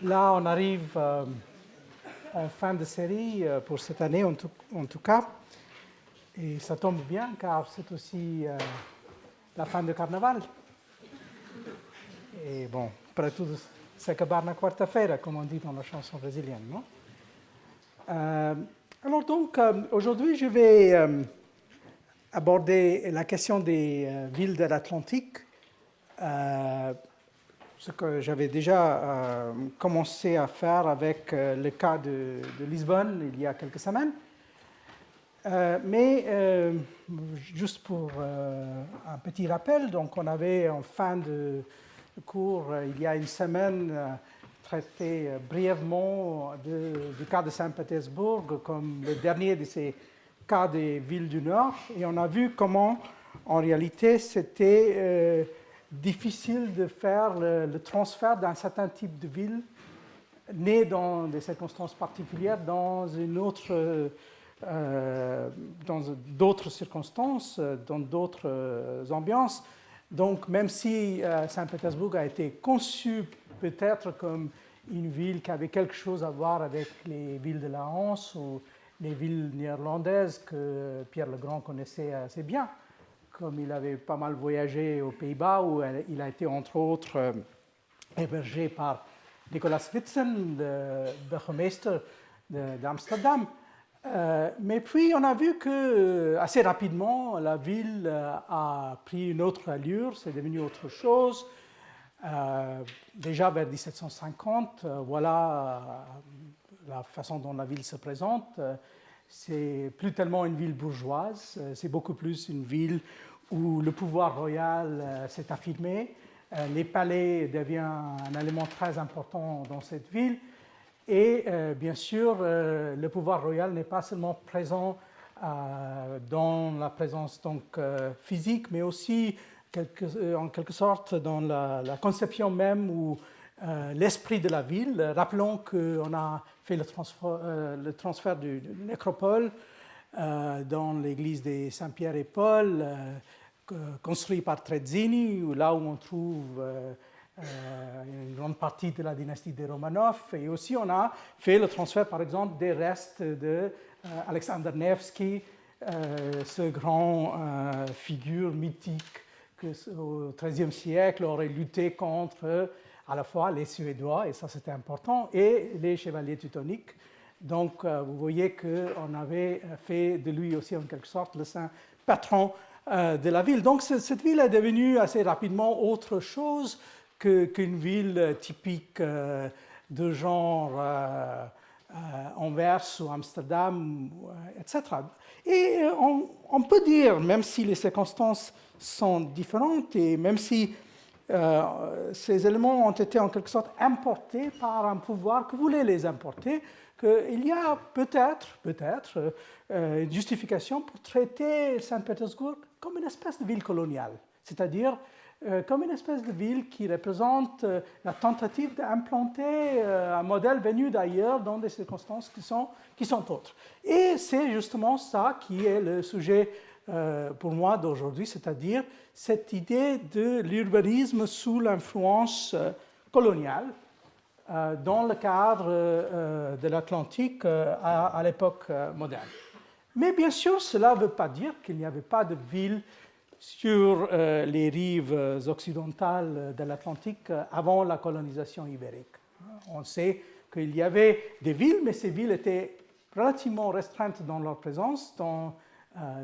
Là, on arrive en fin de série pour cette année, en tout cas. Et ça tombe bien, car c'est aussi la fin du carnaval. Et bon, après tout, c'est que barna quarta-feira, comme on dit dans la chanson brésilienne, non? Alors donc, aujourd'hui, je vais aborder la question des villes de l'Atlantique, ce que j'avais déjà commencé à faire avec le cas de Lisbonne il y a quelques semaines. Mais juste pour un petit rappel, donc on avait en fin de cours, il y a une semaine, traité brièvement du cas de Saint-Pétersbourg comme le dernier de ces cas des villes du Nord, et on a vu comment, en réalité, c'était difficile de faire le transfert d'un certain type de ville né dans des circonstances particulières dans une autre dans d'autres circonstances, dans d'autres ambiances. Donc, même si Saint-Pétersbourg a été conçu peut-être comme une ville qui avait quelque chose à voir avec les villes de la Hanse ou les villes néerlandaises que Pierre le Grand connaissait assez bien, comme il avait pas mal voyagé aux Pays-Bas, où il a été entre autres hébergé par Nicolas Witsen, le burgemeester d'Amsterdam. Mais puis on a vu que assez rapidement la ville a pris une autre allure, c'est devenu autre chose. Déjà vers 1750, voilà la façon dont la ville se présente. C'est plus tellement une ville bourgeoise, c'est beaucoup plus une ville où le pouvoir royal s'est affirmé. Les palais deviennent un élément très important dans cette ville. Et bien sûr, le pouvoir royal n'est pas seulement présent dans la présence donc, physique, mais aussi en quelque sorte dans la conception même ou l'esprit de la ville. Rappelons qu'on a fait le transfert du nécropole dans l'église de Saint-Pierre et Paul, construit par Trezzini, là où on trouve une grande partie de la dynastie des Romanov. Et aussi, on a fait le transfert, par exemple, des restes d'Alexander Nevsky, ce grand figure mythique que, au XIIIe siècle, aurait lutté contre à la fois les Suédois, et ça c'était important, et les chevaliers teutoniques. Donc, vous voyez qu'on avait fait de lui aussi, en quelque sorte, le saint patron de la ville. Donc, cette ville est devenue assez rapidement autre chose qu'une ville typique de genre Anvers ou Amsterdam, etc. Et on peut dire, même si les circonstances sont différentes et même si ces éléments ont été en quelque sorte importés par un pouvoir qui voulait les importer, qu'il y a peut-être une justification pour traiter Saint-Pétersbourg comme une espèce de ville coloniale, c'est-à-dire comme une espèce de ville qui représente la tentative d'implanter un modèle venu d'ailleurs dans des circonstances qui sont autres. Et c'est justement ça qui est le sujet pour moi d'aujourd'hui, c'est-à-dire cette idée de l'urbanisme sous l'influence coloniale dans le cadre de l'Atlantique à l'époque moderne. Mais bien sûr, cela ne veut pas dire qu'il n'y avait pas de villes sur les rives occidentales de l'Atlantique avant la colonisation ibérique. On sait qu'il y avait des villes, mais ces villes étaient relativement restreintes dans leur présence, dans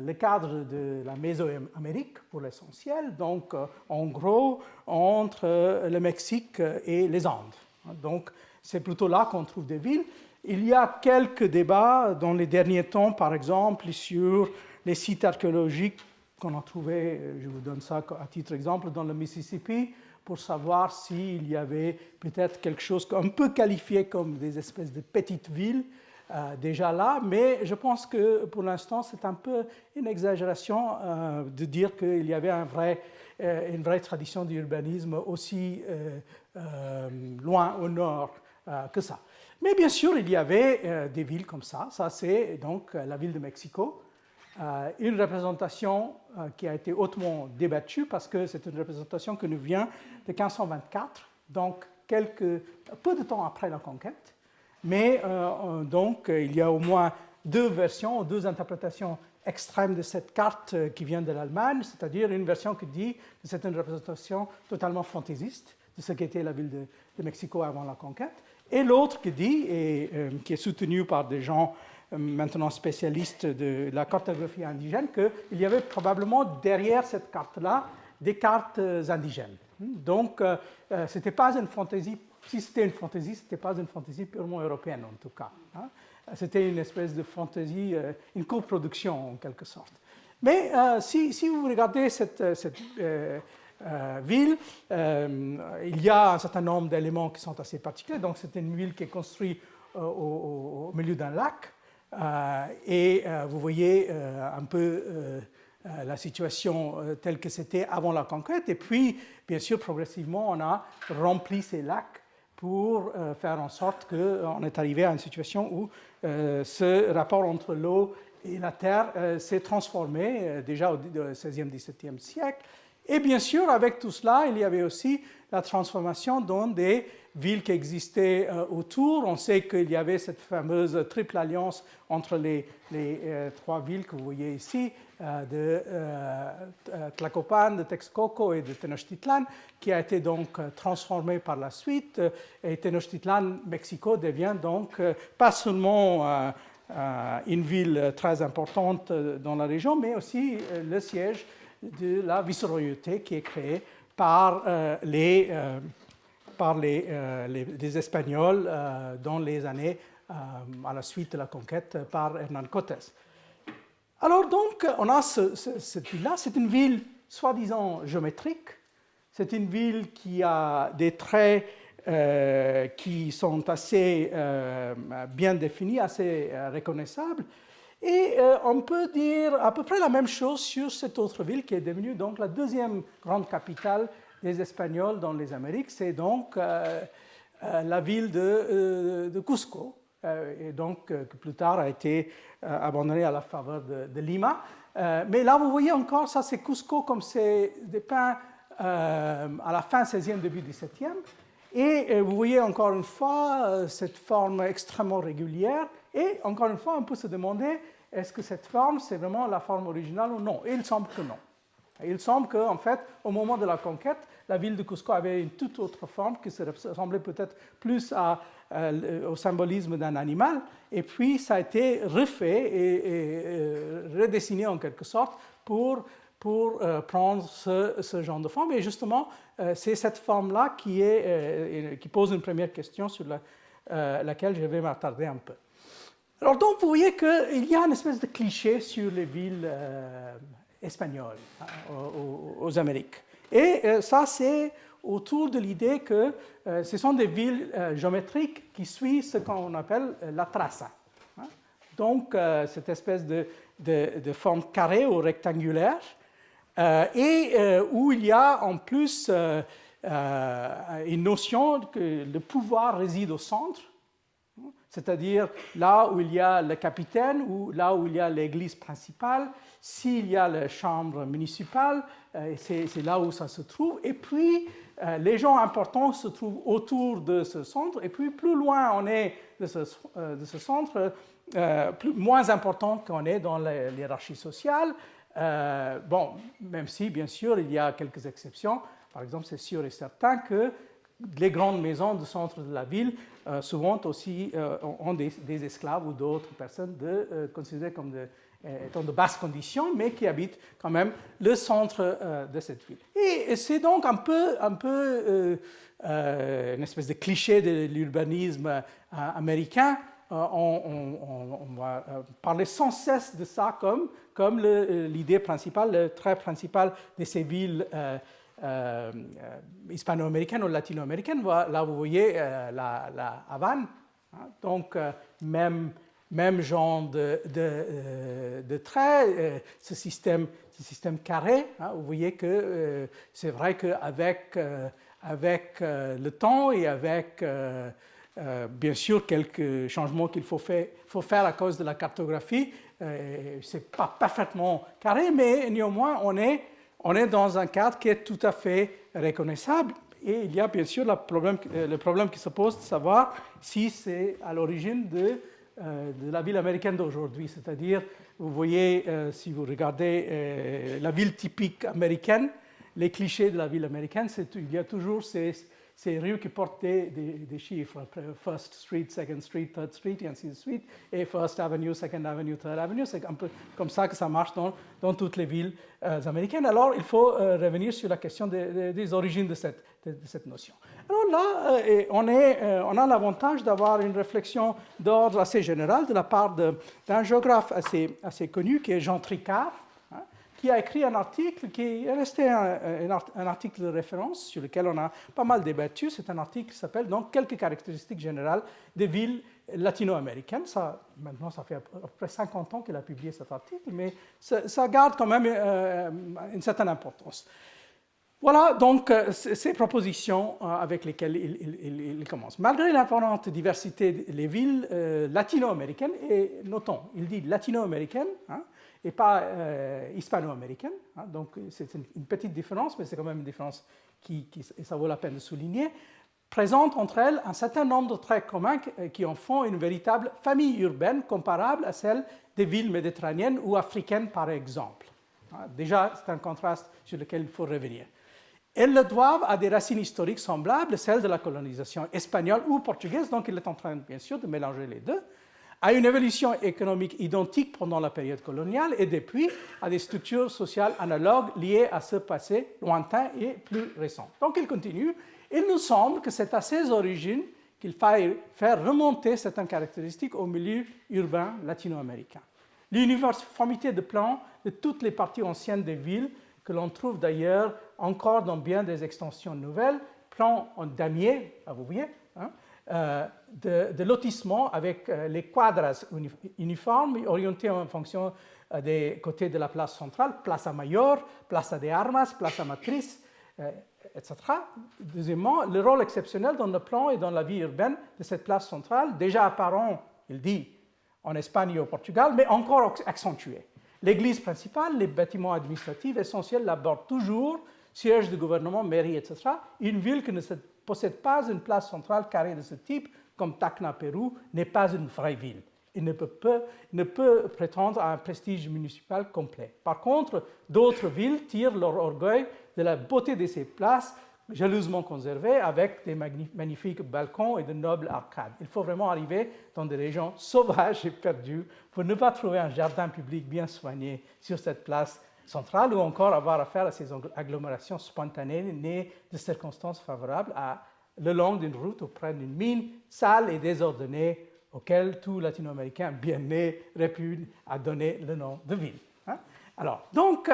le cadre de la Mésoamérique pour l'essentiel, donc en gros entre le Mexique et les Andes. Donc c'est plutôt là qu'on trouve des villes. Il y a quelques débats dans les derniers temps, par exemple, sur les sites archéologiques qu'on a trouvés, je vous donne ça à titre d'exemple, dans le Mississippi, pour savoir s'il y avait peut-être quelque chose qu'on peut qualifier comme des espèces de petites villes déjà là, mais je pense que pour l'instant c'est un peu une exagération de dire qu'il y avait une vraie tradition d'urbanisme aussi loin au nord que ça. Mais bien sûr, il y avait des villes comme ça c'est donc la ville de Mexico, une représentation qui a été hautement débattue parce que c'est une représentation qui nous vient de 1524, donc peu de temps après la conquête. Mais donc, il y a au moins deux versions, deux interprétations extrêmes de cette carte qui vient de l'Allemagne, c'est-à-dire une version qui dit que c'est une représentation totalement fantaisiste de ce qu'était la ville de Mexico avant la conquête, et l'autre qui dit, et qui est soutenu par des gens maintenant spécialistes de la cartographie indigène, qu'il y avait probablement derrière cette carte-là des cartes indigènes. Donc, ce n'était pas une fantaisie, si c'était une fantaisie, ce n'était pas une fantaisie purement européenne en tout cas. C'était une espèce de fantaisie, une coproduction en quelque sorte. Mais si vous regardez cette ville, il y a un certain nombre d'éléments qui sont assez particuliers. Donc c'est une ville qui est construite au milieu d'un lac. Et vous voyez un peu la situation telle que c'était avant la conquête. Et puis, bien sûr, progressivement, on a rempli ces lacs pour faire en sorte qu'on est arrivé à une situation où ce rapport entre l'eau et la terre s'est transformé déjà au XVIe, XVIIe siècle. Et bien sûr, avec tout cela, il y avait aussi la transformation dans des villes qui existaient autour. On sait qu'il y avait cette fameuse triple alliance entre les trois villes que vous voyez ici, de Tlacopan, de Texcoco et de Tenochtitlan, qui a été donc transformée par la suite. Et Tenochtitlan, Mexico, devient donc pas seulement une ville très importante dans la région, mais aussi le siège de la vice-royauté qui est créée par les Espagnols dans les années à la suite de la conquête par Hernán Cortés. Alors donc, on a cette ville-là, c'est une ville soi-disant géométrique, c'est une ville qui a des traits qui sont assez bien définis, assez reconnaissables, et on peut dire à peu près la même chose sur cette autre ville qui est devenue donc la deuxième grande capitale des Espagnols dans les Amériques, c'est donc la ville de Cusco, et donc qui plus tard a été abandonnée à la faveur de Lima. Mais là, vous voyez encore, ça c'est Cusco comme c'est dépeint à la fin 16e, début 17e. Et vous voyez encore une fois cette forme extrêmement régulière. Et encore une fois, on peut se demander, est-ce que cette forme, c'est vraiment la forme originale ou non? Et il semble que non. Il semble qu'en fait, au moment de la conquête, la ville de Cusco avait une toute autre forme qui se ressemblait peut-être plus au symbolisme d'un animal. Et puis, ça a été refait et redessiné en quelque sorte pour prendre ce genre de forme. Et justement, c'est cette forme-là qui pose une première question sur laquelle je vais m'attarder un peu. Alors donc, vous voyez qu'il y a une espèce de cliché sur les villes espagnoles aux Amériques. Et ça, c'est autour de l'idée que ce sont des villes géométriques qui suivent ce qu'on appelle la traza. Donc, cette espèce de forme carrée ou rectangulaire, et où il y a en plus une notion que le pouvoir réside au centre, c'est-à-dire là où il y a le capitaine ou là où il y a l'église principale, s'il y a la chambre municipale, c'est là où ça se trouve. Et puis, les gens importants se trouvent autour de ce centre. Et puis, plus loin on est de ce centre, moins important qu'on est dans la hiérarchie sociale. Bon, même si, bien sûr, il y a quelques exceptions. Par exemple, c'est sûr et certain que les grandes maisons du centre de la ville souvent aussi ont des esclaves ou d'autres personnes considérées comme étant de basse condition, mais qui habitent quand même le centre de cette ville. Et c'est donc un peu une espèce de cliché de l'urbanisme américain. On va parler sans cesse de ça comme l'idée principale, le trait principal de ces villes hispano-américaines ou latino-américaines. Là, vous voyez la Havane. Donc, même genre de trait, ce système carré. Vous voyez que c'est vrai qu'avec le temps et avec bien sûr quelques changements qu'il faut faire à cause de la cartographie, c'est pas parfaitement carré, mais néanmoins on est dans un cadre qui est tout à fait reconnaissable. Et il y a bien sûr le problème qui se pose de savoir si c'est à l'origine de la ville américaine d'aujourd'hui. C'est-à-dire, vous voyez, si vous regardez la ville typique américaine, les clichés de la ville américaine, il y a toujours ces rues qui portent des chiffres, First Street, Second Street, Third Street, et ainsi de suite, et First Avenue, Second Avenue, Third Avenue. C'est un peu comme ça que ça marche dans toutes les villes américaines. Alors, il faut revenir sur la question des origines de cette notion. Alors là, on a l'avantage d'avoir une réflexion d'ordre assez général de la part d'un géographe assez connu, qui est Jean Tricard, qui a écrit un article qui est resté un article de référence sur lequel on a pas mal débattu. C'est un article qui s'appelle donc « Quelques caractéristiques générales des villes latino-américaines ». Maintenant, ça fait à peu près 50 ans qu'il a publié cet article, mais ça garde quand même une certaine importance. Voilà donc ces propositions avec lesquelles il commence. Malgré l'importante diversité des villes latino-américaines, et notons, il dit latino-américaines, et pas hispano-américaine. Donc, c'est une petite différence, mais c'est quand même une différence et ça vaut la peine de souligner, présente entre elles un certain nombre de traits communs qui en font une véritable famille urbaine comparable à celle des villes méditerranéennes ou africaines, par exemple. Déjà, c'est un contraste sur lequel il faut revenir. Elles le doivent à des racines historiques semblables, celles de la colonisation espagnole ou portugaise, donc il est en train, bien sûr, de mélanger les deux, à une évolution économique identique pendant la période coloniale et depuis à des structures sociales analogues liées à ce passé lointain et plus récent. Donc il continue. Il nous semble que c'est à ses origines qu'il faille faire remonter certaines caractéristiques au milieu urbain latino-américain. L'uniformité de plan de toutes les parties anciennes des villes, que l'on trouve d'ailleurs encore dans bien des extensions nouvelles, plans en damier, vous voyez, de lotissement avec les quadras uniformes orientés en fonction des côtés de la place centrale, Plaza Mayor, Plaza de Armas, Plaza Matriz, etc. Deuxièmement, le rôle exceptionnel dans le plan et dans la vie urbaine de cette place centrale, déjà apparent, il dit, en Espagne et au Portugal, mais encore accentué. L'église principale, les bâtiments administratifs essentiels l'abordent toujours, siège de gouvernement, mairie, etc. Une ville qui ne possède pas une place centrale carrée de ce type, comme Tacna, Pérou, n'est pas une vraie ville. Il ne peut prétendre à un prestige municipal complet. Par contre, d'autres villes tirent leur orgueil de la beauté de ces places, jalousement conservées, avec des magnifiques balcons et de nobles arcades. Il faut vraiment arriver dans des régions sauvages et perdues pour ne pas trouver un jardin public bien soigné sur cette place centrale, ou encore avoir affaire à ces agglomérations spontanées nées de circonstances favorables le long d'une route auprès d'une mine sale et désordonnée auquel tout latino-américain bien né répugne à donner le nom de ville. Alors, donc,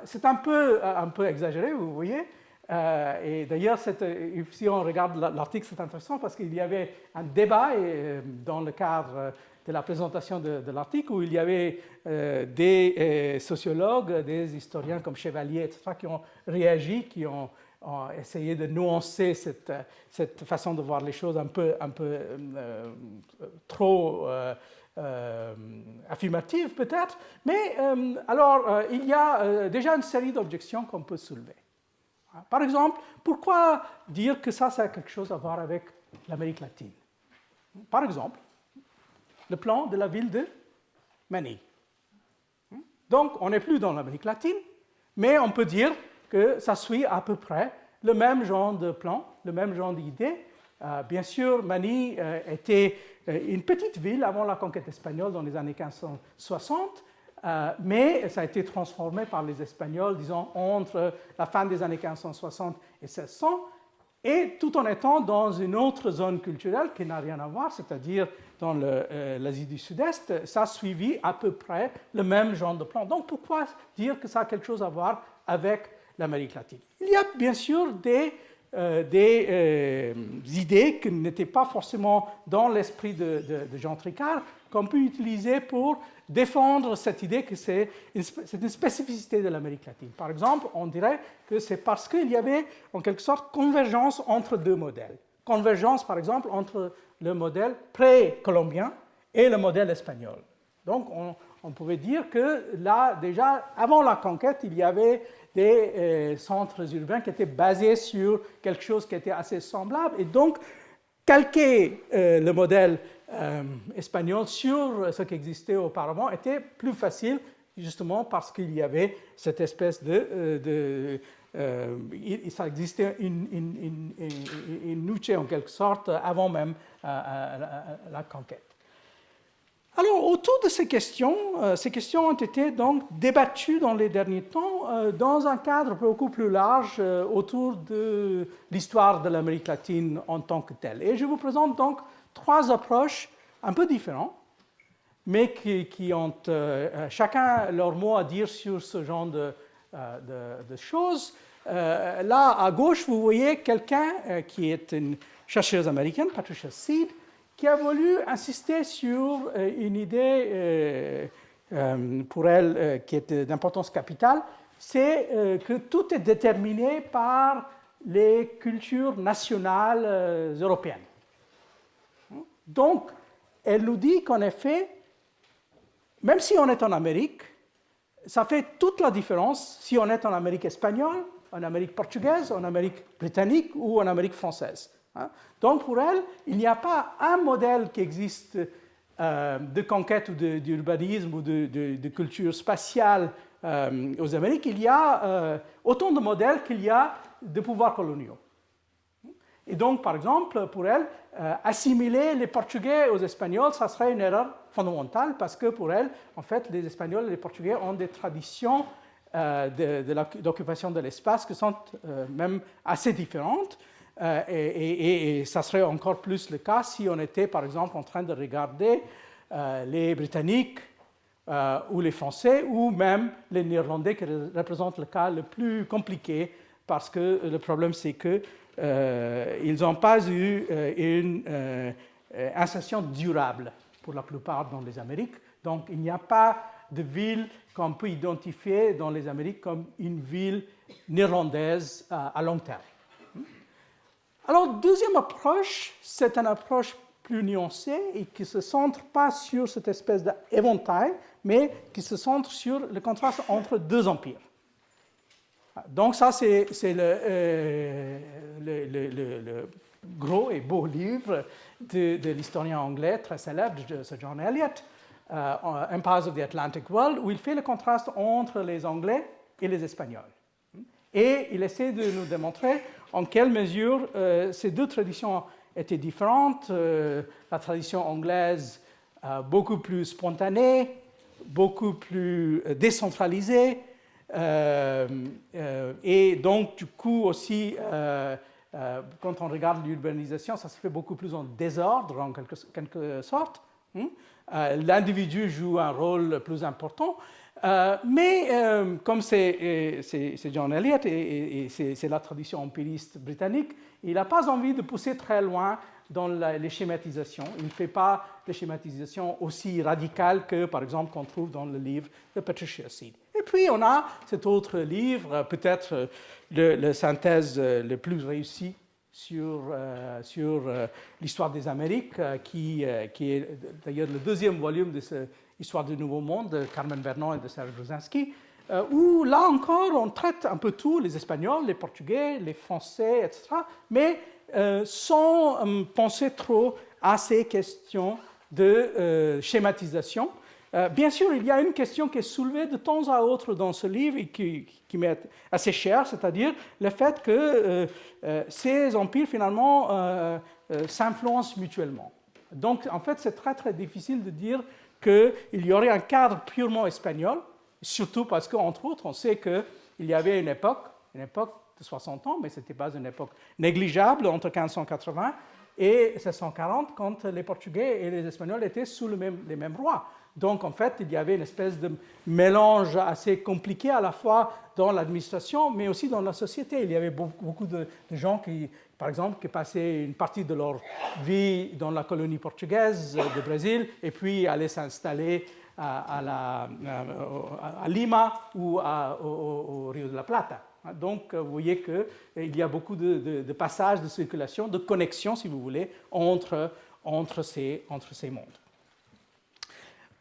c'est un peu exagéré, vous voyez. Et d'ailleurs, si on regarde l'article, c'est intéressant parce qu'il y avait un débat dans le cadre de la présentation de l'article où il y avait des sociologues, des historiens comme Chevalier, etc., qui ont réagi, qui ont essayé de nuancer cette façon de voir les choses un peu trop affirmative peut-être. Mais alors, il y a déjà une série d'objections qu'on peut soulever. Par exemple, pourquoi dire que ça a quelque chose à voir avec l'Amérique latine? Par exemple, le plan de la ville de Manille. Donc, on n'est plus dans l'Amérique latine, mais on peut dire que ça suit à peu près le même genre de plan, le même genre d'idée. Bien sûr, Manille était une petite ville avant la conquête espagnole dans les années 1560, mais ça a été transformé par les Espagnols, disons, entre la fin des années 1560 et 1600, et tout en étant dans une autre zone culturelle qui n'a rien à voir, c'est-à-dire dans l'Asie du Sud-Est, ça a suivi à peu près le même genre de plan. Donc pourquoi dire que ça a quelque chose à voir avec l'Amérique latine? Il y a bien sûr des idées qui n'étaient pas forcément dans l'esprit de Jean Tricard, qu'on peut utiliser pour défendre cette idée que c'est une spécificité de l'Amérique latine. Par exemple, on dirait que c'est parce qu'il y avait en quelque sorte convergence entre deux modèles. Convergence, par exemple, entre le modèle pré-colombien et le modèle espagnol. Donc, on pouvait dire que là, déjà, avant la conquête, il y avait des centres urbains qui étaient basés sur quelque chose qui était assez semblable. Et donc, calquer le modèle espagnol sur ce qui existait auparavant était plus facile, justement parce qu'il y avait cette espèce ça existait une nuche en quelque sorte avant même la conquête. Alors, autour de ces questions ont été donc débattues dans les derniers temps dans un cadre beaucoup plus large autour de l'histoire de l'Amérique latine en tant que telle. Et je vous présente donc 3 approches un peu différentes, mais qui ont chacun leur mot à dire sur ce genre de choses. Là, à gauche, vous voyez quelqu'un qui est une chercheuse américaine, Patricia Seed, qui a voulu insister sur une idée pour elle qui est d'importance capitale, c'est que tout est déterminé par les cultures nationales européennes. Donc, elle nous dit qu'en effet, même si on est en Amérique, ça fait toute la différence si on est en Amérique espagnole, en Amérique portugaise, en Amérique britannique ou en Amérique française. Donc, pour elle, il n'y a pas un modèle qui existe de conquête ou d'urbanisme ou de culture spatiale aux Amériques. Il y a autant de modèles qu'il y a de pouvoirs coloniaux. Et donc, par exemple, pour elle, assimiler les Portugais aux Espagnols, ça serait une erreur fondamentale parce que pour elle, en fait, les Espagnols et les Portugais ont des traditions d'occupation de l'espace qui sont même assez différentes. Et ça serait encore plus le cas si on était, par exemple, en train de regarder les Britanniques ou les Français ou même les Néerlandais qui représentent le cas le plus compliqué parce que le problème, c'est qu'ils n'ont pas eu une insertion durable pour la plupart dans les Amériques. Donc, il n'y a pas de ville qu'on peut identifier dans les Amériques comme une ville néerlandaise à long terme. Alors, deuxième approche, c'est une approche plus nuancée et qui ne se centre pas sur cette espèce d'éventail, mais qui se centre sur le contraste entre 2 empires. Donc ça, c'est le gros et beau livre de l'historien anglais très célèbre, de Sir John Eliot, Empires of the Atlantic World, où il fait le contraste entre les Anglais et les Espagnols. Et il essaie de nous démontrer en quelle mesure ces 2 traditions étaient différentes. La tradition anglaise, beaucoup plus spontanée, beaucoup plus décentralisée, et donc, du coup, aussi, quand on regarde l'urbanisation, ça se fait beaucoup plus en désordre, en quelque sorte. L'individu joue un rôle plus important. Mais comme c'est John Eliot et c'est la tradition empiriste britannique, il n'a pas envie de pousser très loin dans les schématisations. Il ne fait pas des schématisations aussi radicales que, par exemple, qu'on trouve dans le livre de Patricia Seed. Et puis, on a cet autre livre, peut-être la synthèse le plus réussie sur l'histoire des Amériques, qui est d'ailleurs le 2e volume de cette Histoire du Nouveau Monde de Carmen Vernon et de Serge Brzezinski, où là encore on traite un peu tout, les Espagnols, les Portugais, les Français, etc., mais sans penser trop à ces questions de schématisation. Bien sûr, il y a une question qui est soulevée de temps à autre dans ce livre et qui m'est assez chère, c'est-à-dire le fait que ces empires, finalement, s'influencent mutuellement. Donc, en fait, c'est très, très difficile de dire qu'il y aurait un cadre purement espagnol, surtout parce qu'entre autres, on sait qu'il y avait une époque de 60 ans, mais ce n'était pas une époque négligeable, entre 1580 et 1640, quand les Portugais et les Espagnols étaient sous les mêmes rois. Donc, en fait, il y avait une espèce de mélange assez compliqué à la fois dans l'administration, mais aussi dans la société. Il y avait beaucoup de gens qui, par exemple, qui passaient une partie de leur vie dans la colonie portugaise du Brésil et puis allaient s'installer à Lima ou au Rio de la Plata. Donc, vous voyez qu'il y a beaucoup de passages de circulation, de connexions, si vous voulez, entre ces mondes.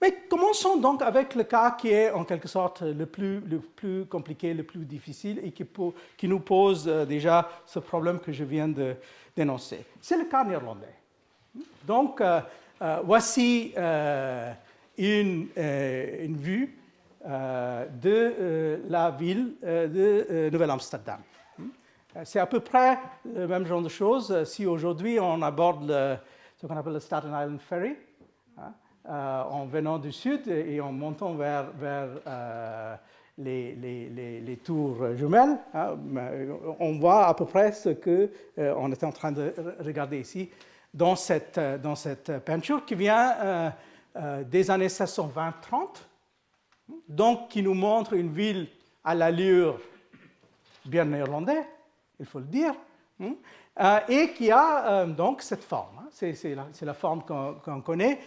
Mais commençons donc avec le cas qui est en quelque sorte le plus compliqué, le plus difficile et qui nous pose déjà ce problème que je viens de dénoncer. C'est le cas néerlandais. Donc, voici une vue de la ville de Nouvelle-Amsterdam. C'est à peu près le même genre de choses si aujourd'hui on aborde ce qu'on appelle le Staten Island Ferry, en venant du sud et en montant vers les tours jumelles. On voit à peu près ce qu'on était en train de regarder ici dans cette peinture qui vient des années 1620-30, donc qui nous montre une ville à l'allure bien néerlandaise, il faut le dire, et qui a donc cette forme. C'est la forme qu'on connaît,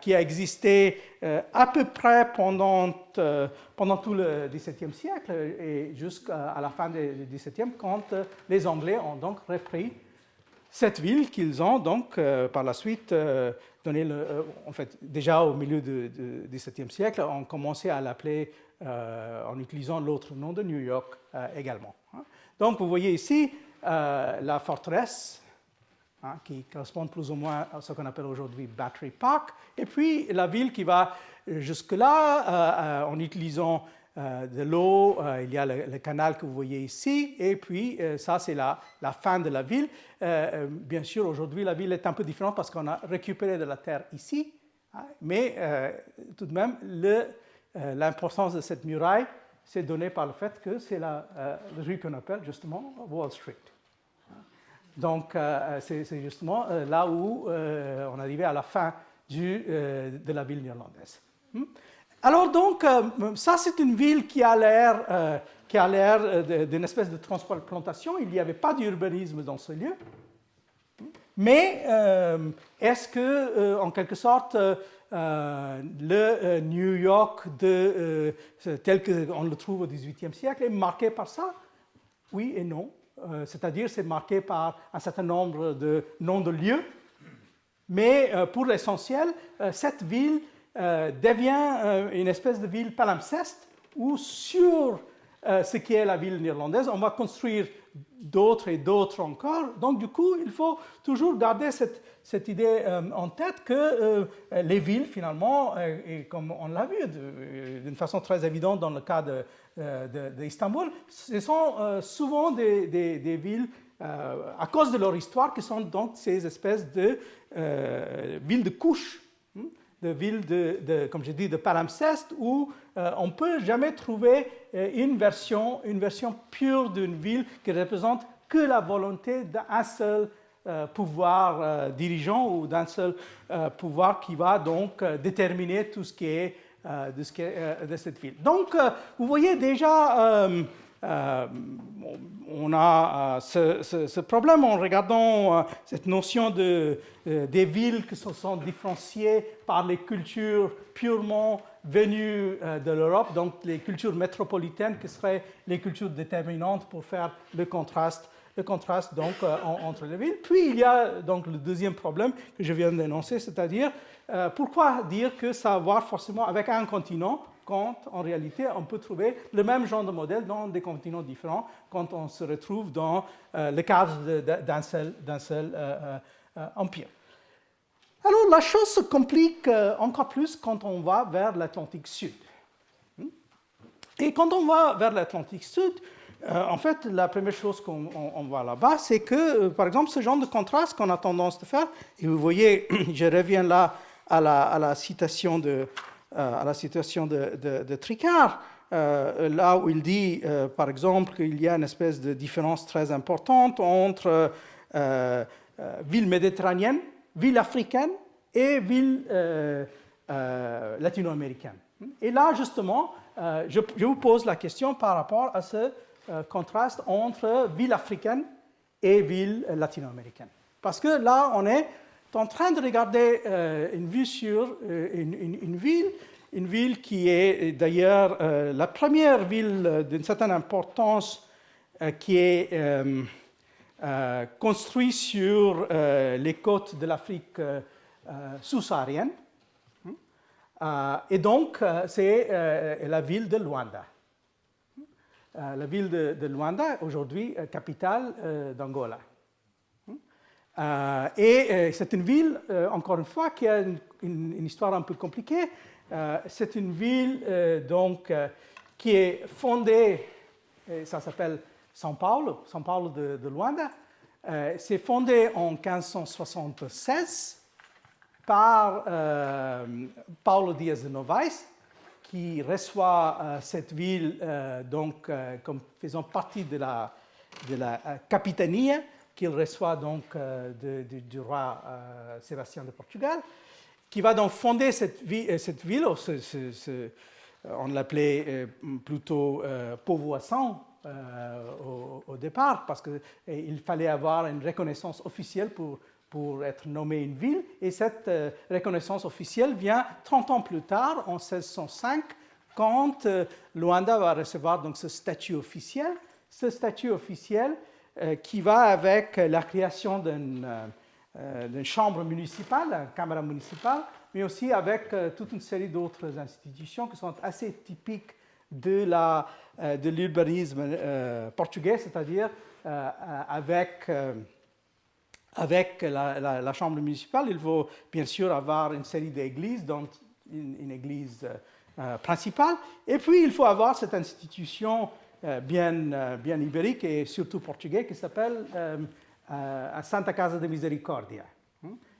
qui a existé à peu près pendant tout le XVIIe siècle et jusqu'à la fin du XVIIe, quand les Anglais ont donc repris cette ville qu'ils ont donc par la suite donné, en fait, déjà au milieu du XVIIe siècle, ont commencé à l'appeler en utilisant l'autre nom de New York également. Donc vous voyez ici la forteresse, qui correspond plus ou moins à ce qu'on appelle aujourd'hui Battery Park, et puis la ville qui va jusque-là en utilisant de l'eau. Il y a le canal que vous voyez ici, et puis ça c'est la fin de la ville. Bien sûr, aujourd'hui la ville est un peu différente parce qu'on a récupéré de la terre ici, mais tout de même l'importance de cette muraille c'est donnée par le fait que c'est la rue qu'on appelle justement Wall Street. Donc, c'est justement là où on arrivait à la fin de la ville néerlandaise. Alors donc, ça c'est une ville qui a l'air d'une espèce de transplantation. Il n'y avait pas d'urbanisme dans ce lieu. Mais est-ce que, en quelque sorte, le New York tel qu'on le trouve au XVIIIe siècle est marqué par ça? Oui et non. C'est-à-dire c'est marqué par un certain nombre de noms de lieux, mais pour l'essentiel, cette ville devient une espèce de ville palimpseste où sur ce qui est la ville néerlandaise, on va construire d'autres et d'autres encore. Donc du coup, il faut toujours garder cette idée en tête que les villes, finalement, et comme on l'a vu d'une façon très évidente dans le cas d'Istanbul, ce sont souvent des villes, à cause de leur histoire, qui sont donc ces espèces de villes de couches, de villes, comme je dis, de palimpseste, où on ne peut jamais trouver une version pure d'une ville qui représente que la volonté d'un seul pouvoir dirigeant ou d'un seul pouvoir qui va donc déterminer tout ce qui est de cette ville. Donc, vous voyez déjà, on a ce problème en regardant cette notion des villes qui se sont différenciées par les cultures purement venues de l'Europe, donc les cultures métropolitaines qui seraient les cultures déterminantes pour faire le contraste donc, entre les villes. Puis il y a donc le deuxième problème que je viens d'énoncer, c'est-à-dire pourquoi dire que ça va voir forcément avec un continent quand en réalité on peut trouver le même genre de modèle dans des continents différents quand on se retrouve dans le cadre d'un seul empire. Alors la chose se complique encore plus quand on va vers l'Atlantique Sud. Et quand on va vers l'Atlantique Sud, en fait, la première chose qu'on voit là-bas, c'est que, par exemple, ce genre de contraste qu'on a tendance de faire, et vous voyez, je reviens là à la citation de Tricard, là où il dit, par exemple, qu'il y a une espèce de différence très importante entre ville méditerranéenne, ville africaine et ville latino-américaine. Et là, justement, je vous pose la question par rapport à ce contraste entre ville africaine et ville latino-américaine. Parce que là, on est en train de regarder une vue sur une ville qui est d'ailleurs la première ville d'une certaine importance qui est construite sur les côtes de l'Afrique sous-saharienne. Et donc, c'est la ville de Luanda. La ville de Luanda, aujourd'hui, capitale d'Angola. Et c'est une ville, encore une fois, qui a une histoire un peu compliquée. C'est une ville donc, qui est fondée, ça s'appelle São Paulo de Luanda. C'est fondé en 1576 par Paulo Dias de Novaes, qui reçoit cette ville donc, comme faisant partie de la capitania qu'il reçoit donc du roi Sébastien de Portugal, qui va donc fonder cette ville, on l'appelait plutôt Povoação au départ, parce qu'il fallait avoir une reconnaissance officielle pour être nommé une ville, et cette reconnaissance officielle vient 30 ans plus tard, en 1605, quand Luanda va recevoir donc ce statut officiel. Ce statut officiel qui va avec la création d'une chambre municipale, une caméra municipale, mais aussi avec toute une série d'autres institutions qui sont assez typiques de l'urbanisme portugais, c'est-à-dire avec la chambre municipale, il faut bien sûr avoir une série d'églises, dont une église principale, et puis il faut avoir cette institution bien ibérique et surtout portugais qui s'appelle Santa Casa de Misericórdia.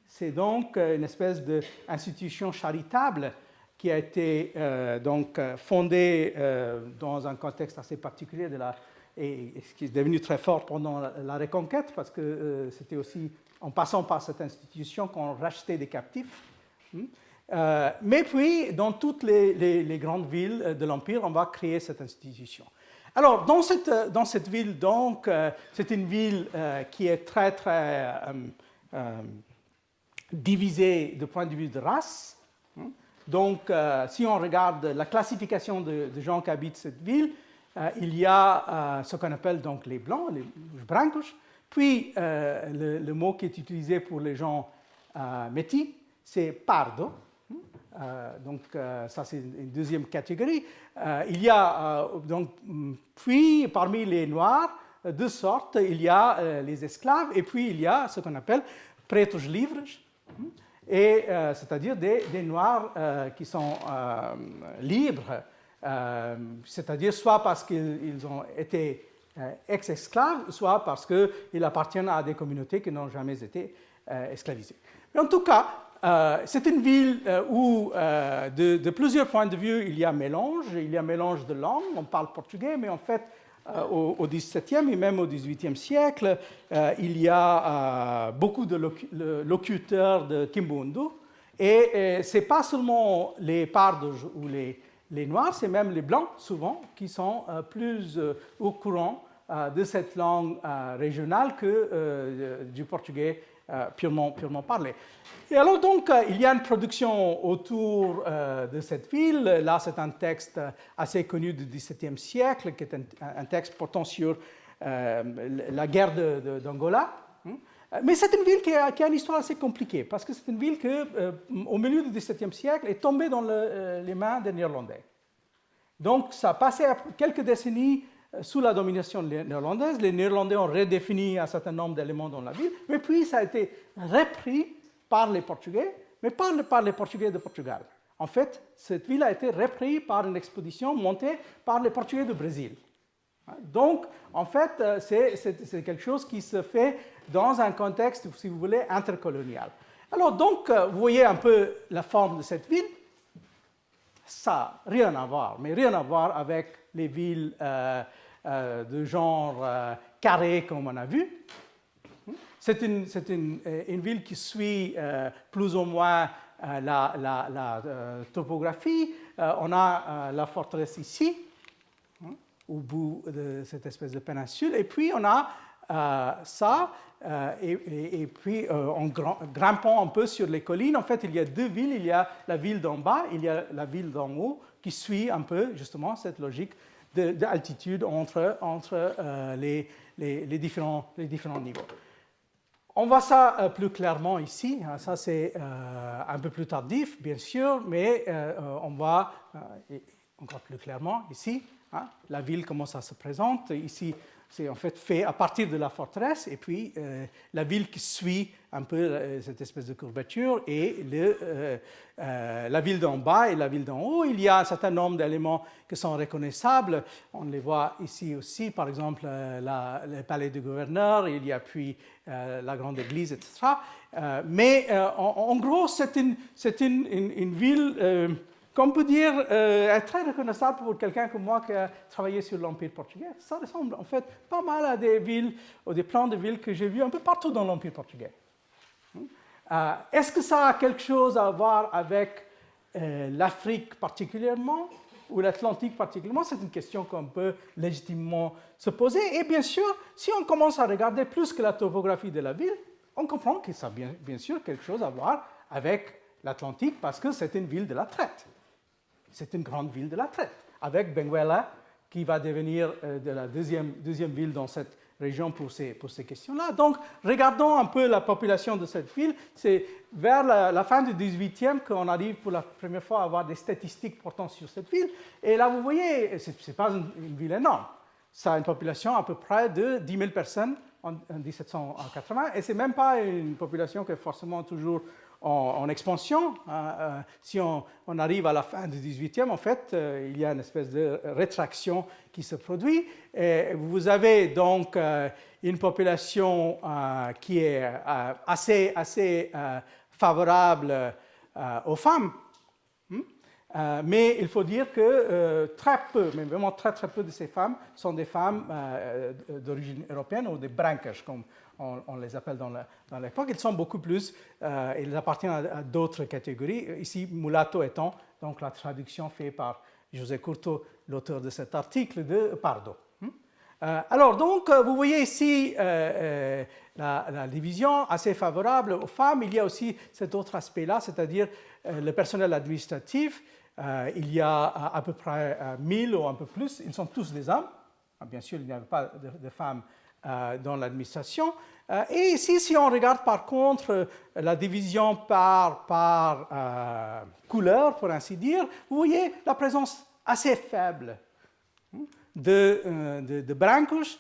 C'est donc une espèce d'institution charitable qui a été donc fondée dans un contexte assez particulier et qui est devenu très fort pendant la Reconquête, parce que c'était aussi en passant par cette institution qu'on rachetait des captifs. Mais puis, dans toutes les grandes villes de l'Empire, on va créer cette institution. Alors, dans cette ville, donc, c'est une ville qui est très, très divisée du point de vue de race. Donc, si on regarde la classification de gens qui habitent cette ville, il y a ce qu'on appelle donc les blancs, les brancos, puis le mot qui est utilisé pour les gens métis, c'est pardo. Donc, ça, c'est une deuxième catégorie. Il y a donc, puis, parmi les Noirs, deux sortes. Il y a les esclaves, et puis il y a ce qu'on appelle pretos livres, c'est-à-dire des Noirs qui sont libres, c'est-à-dire soit parce qu'ils ont été ex-esclaves, soit parce qu'ils appartiennent à des communautés qui n'ont jamais été esclavisées. Mais en tout cas, c'est une ville où, de plusieurs points de vue, il y a mélange de langues. On parle portugais, mais en fait, au XVIIe et même au XVIIIe siècle, il y a beaucoup de locuteurs de Kimbundu. Et ce n'est pas seulement les pardos ou les noirs, c'est même les blancs, souvent, qui sont plus au courant de cette langue régionale que du portugais purement parlé. Et alors donc, il y a une production autour de cette ville. Là, c'est un texte assez connu du XVIIe siècle, qui est un texte portant sur la guerre d'Angola. Mais c'est une ville qui a une histoire assez compliquée, parce que c'est une ville qui, au milieu du XVIIe siècle, est tombée dans les mains des Néerlandais. Donc, ça a passé quelques décennies sous la domination néerlandaise. Les Néerlandais ont redéfini un certain nombre d'éléments dans la ville, mais puis ça a été repris par les Portugais, mais pas par les Portugais de Portugal. En fait, cette ville a été reprise par une expédition montée par les Portugais du Brésil. Donc, en fait, c'est quelque chose qui se fait dans un contexte, si vous voulez, intercolonial. Alors, donc, vous voyez un peu la forme de cette ville. Ça n'a rien à voir, mais rien à voir avec les villes de genre carré, comme on a vu. C'est une ville qui suit plus ou moins la topographie. On a la forteresse ici, au bout de cette espèce de péninsule, et puis on a ça, et puis en grimpant un peu sur les collines, en fait, il y a deux villes. Il y a la ville d'en bas, il y a la ville d'en haut, qui suit un peu, justement, cette logique d'altitude entre les différents niveaux. On voit ça plus clairement ici. Ça, c'est un peu plus tardif, bien sûr, mais on voit encore plus clairement ici. La ville, comment ça se présente. Ici, c'est en fait à partir de la forteresse, et puis la ville qui suit un peu cette espèce de courbature, et la ville d'en bas et la ville d'en haut. Il y a un certain nombre d'éléments qui sont reconnaissables. On les voit ici aussi, par exemple, le palais du gouverneur, il y a puis la grande église, etc. Mais en gros, c'est une ville... qu'on peut dire très reconnaissable pour quelqu'un comme moi qui a travaillé sur l'Empire portugais. Ça ressemble en fait pas mal à des villes ou des plans de villes que j'ai vus un peu partout dans l'Empire portugais. Est-ce que ça a quelque chose à voir avec l'Afrique particulièrement ou l'Atlantique particulièrement? C'est une question qu'on peut légitimement se poser. Et bien sûr, si on commence à regarder plus que la topographie de la ville, on comprend que ça a bien sûr quelque chose à voir avec l'Atlantique parce que c'est une ville de la traite. C'est une grande ville de la traite, avec Benguela, qui va devenir de la deuxième ville dans cette région pour ces questions-là. Donc, regardons un peu la population de cette ville. C'est vers la fin du 18e qu'on arrive pour la première fois à avoir des statistiques portant sur cette ville. Et là, vous voyez, ce n'est pas une ville énorme. Ça a une population à peu près de 10 000 personnes en 1780, et ce n'est même pas une population qui est forcément toujours en expansion. Si on arrive à la fin du 18e, en fait, il y a une espèce de rétraction qui se produit. Et vous avez donc une population qui est assez favorable aux femmes. Mais il faut dire que très peu, mais vraiment très peu de ces femmes sont des femmes d'origine européenne ou des brancas, comme on les appelle dans l'époque. Ils sont beaucoup plus, ils appartiennent à d'autres catégories. Ici, mulatto étant donc la traduction faite par José Curto, l'auteur de cet article, de Pardo. Alors, donc, vous voyez ici la division assez favorable aux femmes. Il y a aussi cet autre aspect-là, c'est-à-dire le personnel administratif. Il y a à peu près 1000 ou un peu plus. Ils sont tous des hommes. Bien sûr, il n'y a pas de femmes dans l'administration. Et ici, si on regarde par contre la division par couleur, pour ainsi dire, vous voyez la présence assez faible de brancos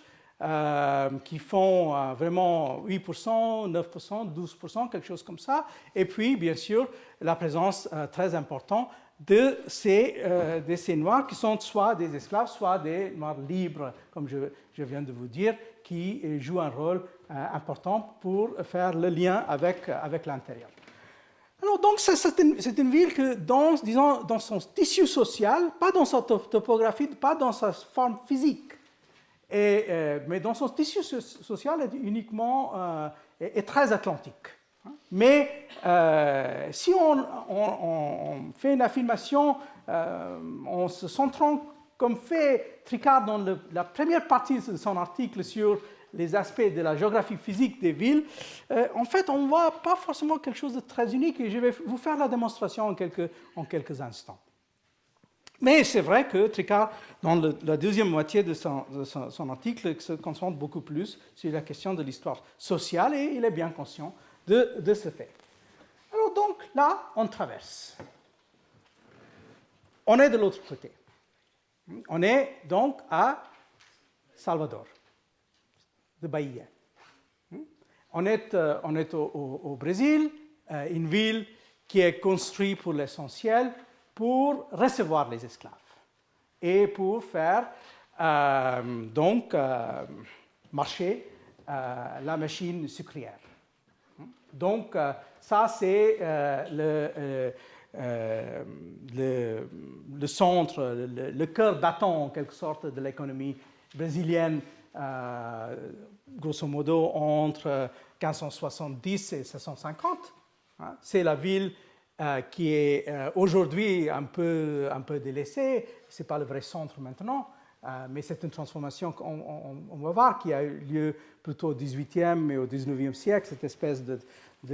qui font vraiment 8%, 9%, 12%, quelque chose comme ça. Et puis, bien sûr, la présence très importante de ces Noirs qui sont soit des esclaves, soit des Noirs libres, comme je viens de vous dire, qui jouent un rôle important pour faire le lien avec l'intérieur. Alors, donc, c'est une ville que, disons, dans son tissu social, pas dans sa topographie, pas dans sa forme physique, mais dans son tissu social, est uniquement est très atlantique. Mais si on fait une affirmation en se centrant, comme fait Tricard dans la première partie de son article sur les aspects de la géographie physique des villes, en fait, on ne voit pas forcément quelque chose de très unique, et je vais vous faire la démonstration en quelques instants. Mais c'est vrai que Tricard, dans la deuxième moitié de son article, se concentre beaucoup plus sur la question de l'histoire sociale, et il est bien conscient de ce fait. Alors donc, là, on traverse. On est de l'autre côté. On est donc à Salvador, de Bahia. On est au Brésil, une ville qui est construite pour l'essentiel pour recevoir les esclaves et pour faire marcher la machine sucrière. Donc, ça, c'est le centre, le cœur battant, en quelque sorte, de l'économie brésilienne, grosso modo, entre 1570 et 1650. C'est la ville qui est aujourd'hui un peu délaissée. Ce n'est pas le vrai centre maintenant, mais c'est une transformation qu'on va voir qui a eu lieu plutôt au XVIIIe et au XIXe siècle, cette espèce de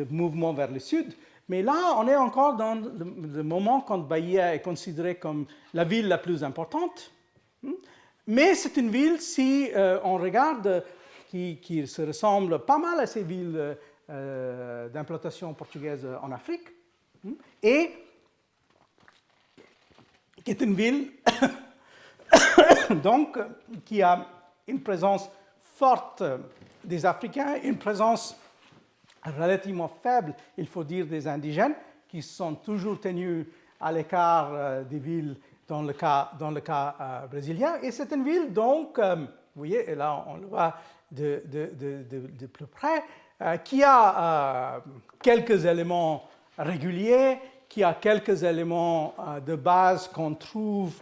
mouvement vers le sud. Mais là, on est encore dans le moment quand Bahia est considérée comme la ville la plus importante. Mais c'est une ville, si on regarde qui se ressemble pas mal à ces villes d'implantation portugaise en Afrique, et qui est une ville donc, qui a une présence forte des Africains, une présence relativement faible, il faut dire, des indigènes, qui sont toujours tenus à l'écart des villes dans le cas brésilien. Et c'est une ville, donc, vous voyez, et là on le voit de plus près, qui a quelques éléments réguliers, qui a quelques éléments de base qu'on trouve,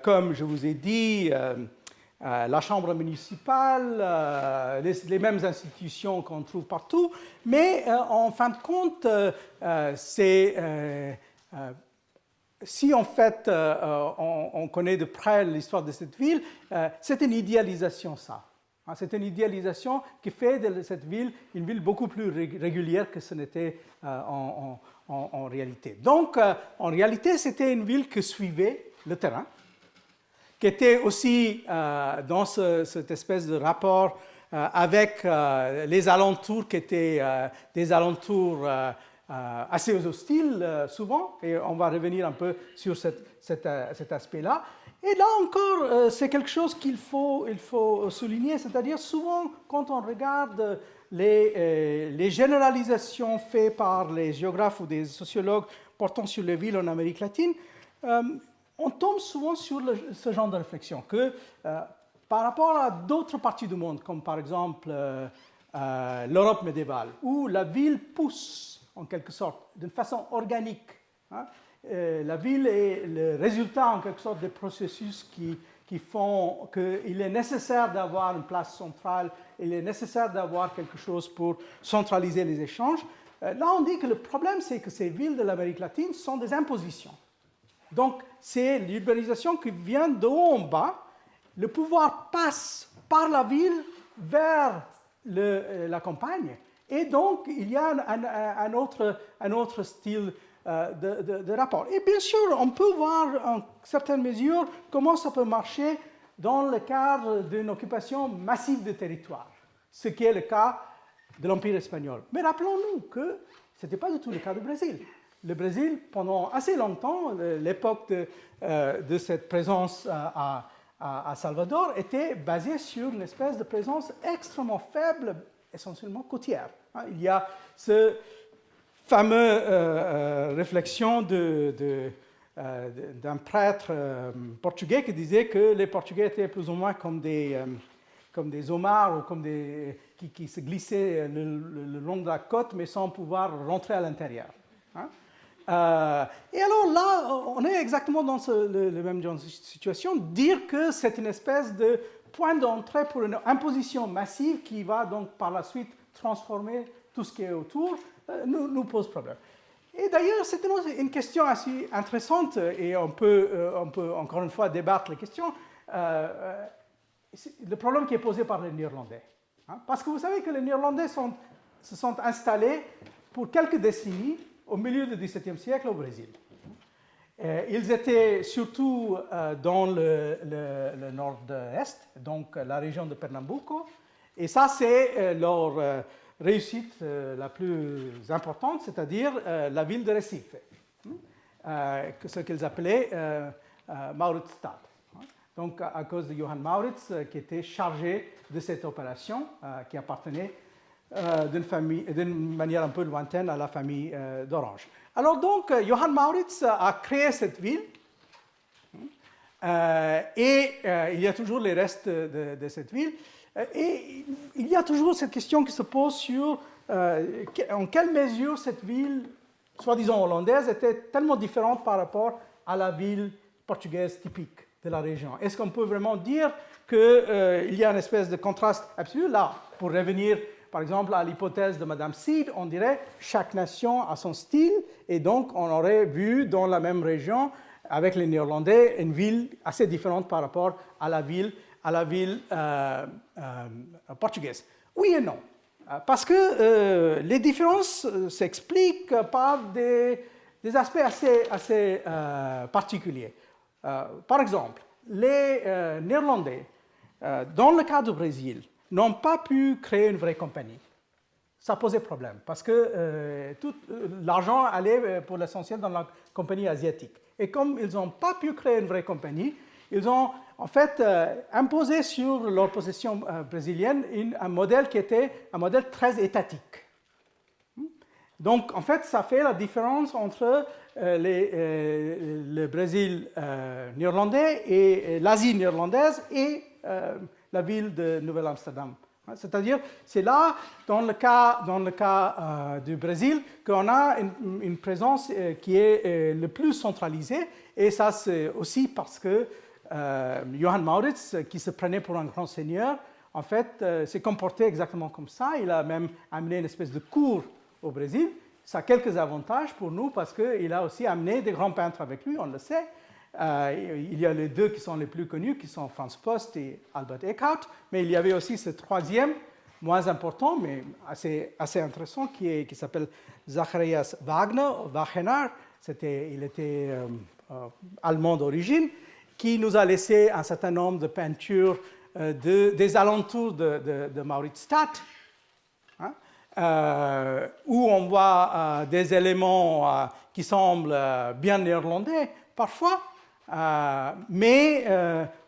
comme je vous ai dit, la chambre municipale, les mêmes institutions qu'on trouve partout, mais en fin de compte, si en fait on connaît de près l'histoire de cette ville, c'est une idéalisation, ça. C'est une idéalisation qui fait de cette ville une ville beaucoup plus régulière que ce n'était en réalité. Donc, en réalité, c'était une ville qui suivait le terrain, qui était aussi dans cette espèce de rapport avec les alentours, qui étaient des alentours assez hostiles souvent, et on va revenir un peu sur cet aspect-là. Et là encore, c'est quelque chose qu'il faut souligner, c'est-à-dire souvent quand on regarde les généralisations faites par les géographes ou des sociologues portant sur les villes en Amérique latine, on tombe souvent sur ce genre de réflexion, que par rapport à d'autres parties du monde, comme par exemple l'Europe médiévale, où la ville pousse en quelque sorte d'une façon organique, la ville est le résultat en quelque sorte des processus qui font qu'il est nécessaire d'avoir une place centrale, il est nécessaire d'avoir quelque chose pour centraliser les échanges. Là, on dit que le problème, c'est que ces villes de l'Amérique latine sont des impositions. Donc, c'est l'urbanisation qui vient de haut en bas. Le pouvoir passe par la ville vers la campagne. Et donc, il y a un autre style de rapport. Et bien sûr, on peut voir en certaines mesures comment ça peut marcher dans le cadre d'une occupation massive de territoire, ce qui est le cas de l'Empire espagnol. Mais rappelons-nous que ce n'était pas du tout le cas du Brésil. Le Brésil, pendant assez longtemps, l'époque de cette présence à Salvador était basée sur une espèce de présence extrêmement faible, essentiellement côtière. Il y a ce fameux réflexion d'un prêtre portugais qui disait que les Portugais étaient plus ou moins comme des homards ou comme qui se glissaient le long de la côte mais sans pouvoir rentrer à l'intérieur. Et alors là, on est exactement dans le même genre de situation, dire que c'est une espèce de point d'entrée pour une imposition massive qui va donc par la suite transformer tout ce qui est autour, nous pose problème. Et d'ailleurs, c'est une question assez intéressante, et on peut encore une fois débattre les questions. Le problème qui est posé par les Néerlandais. Parce que vous savez que les Néerlandais se sont installés pour quelques décennies au milieu du XVIIe siècle au Brésil. Ils étaient surtout dans le nord-est, donc la région de Pernambuco, et ça c'est leur réussite la plus importante, c'est-à-dire la ville de Recife, ce qu'ils appelaient Mauritsstad. Donc à cause de Johann Mauritz, qui était chargé de cette opération, qui appartenait d'une manière un peu lointaine à la famille d'Orange. Alors donc, Johann Mauritz a créé cette ville, et il y a toujours les restes de cette ville. Et il y a toujours cette question qui se pose sur en quelle mesure cette ville, soi-disant hollandaise, était tellement différente par rapport à la ville portugaise typique de la région. Est-ce qu'on peut vraiment dire qu'il y a une espèce de contraste absolu? Là, pour revenir par exemple à l'hypothèse de Madame Seed, on dirait chaque nation a son style, et donc on aurait vu dans la même région, avec les Néerlandais, une ville assez différente par rapport à la ville portugaise. Oui et non, parce que les différences s'expliquent par des aspects assez particuliers. Par exemple, les Néerlandais, dans le cas du Brésil, n'ont pas pu créer une vraie compagnie. Ça posait problème, parce que tout l'argent allait pour l'essentiel dans la compagnie asiatique. Et comme ils n'ont pas pu créer une vraie compagnie, ils ont en fait imposé sur leur possession brésilienne un modèle qui était un modèle très étatique. Donc, en fait, ça fait la différence entre le Brésil néerlandais et l'Asie néerlandaise et la ville de Nouvelle-Amsterdam. C'est-à-dire, c'est là, dans le cas du Brésil, qu'on a une présence qui est le plus centralisée. Et ça, c'est aussi parce que Johann Mauritz, qui se prenait pour un grand seigneur, en fait, s'est comporté exactement comme ça. Il a même amené une espèce de cour au Brésil. Ça a quelques avantages pour nous parce qu'il a aussi amené des grands peintres avec lui, on le sait. Il y a les deux qui sont les plus connus, qui sont Franz Post et Albert Eckart, mais il y avait aussi ce troisième, moins important, mais assez intéressant, qui s'appelle Zacharias Wagener. Il était allemand d'origine, qui nous a laissé un certain nombre de peintures des alentours de Mauritsstadt, où on voit des éléments qui semblent bien néerlandais parfois, mais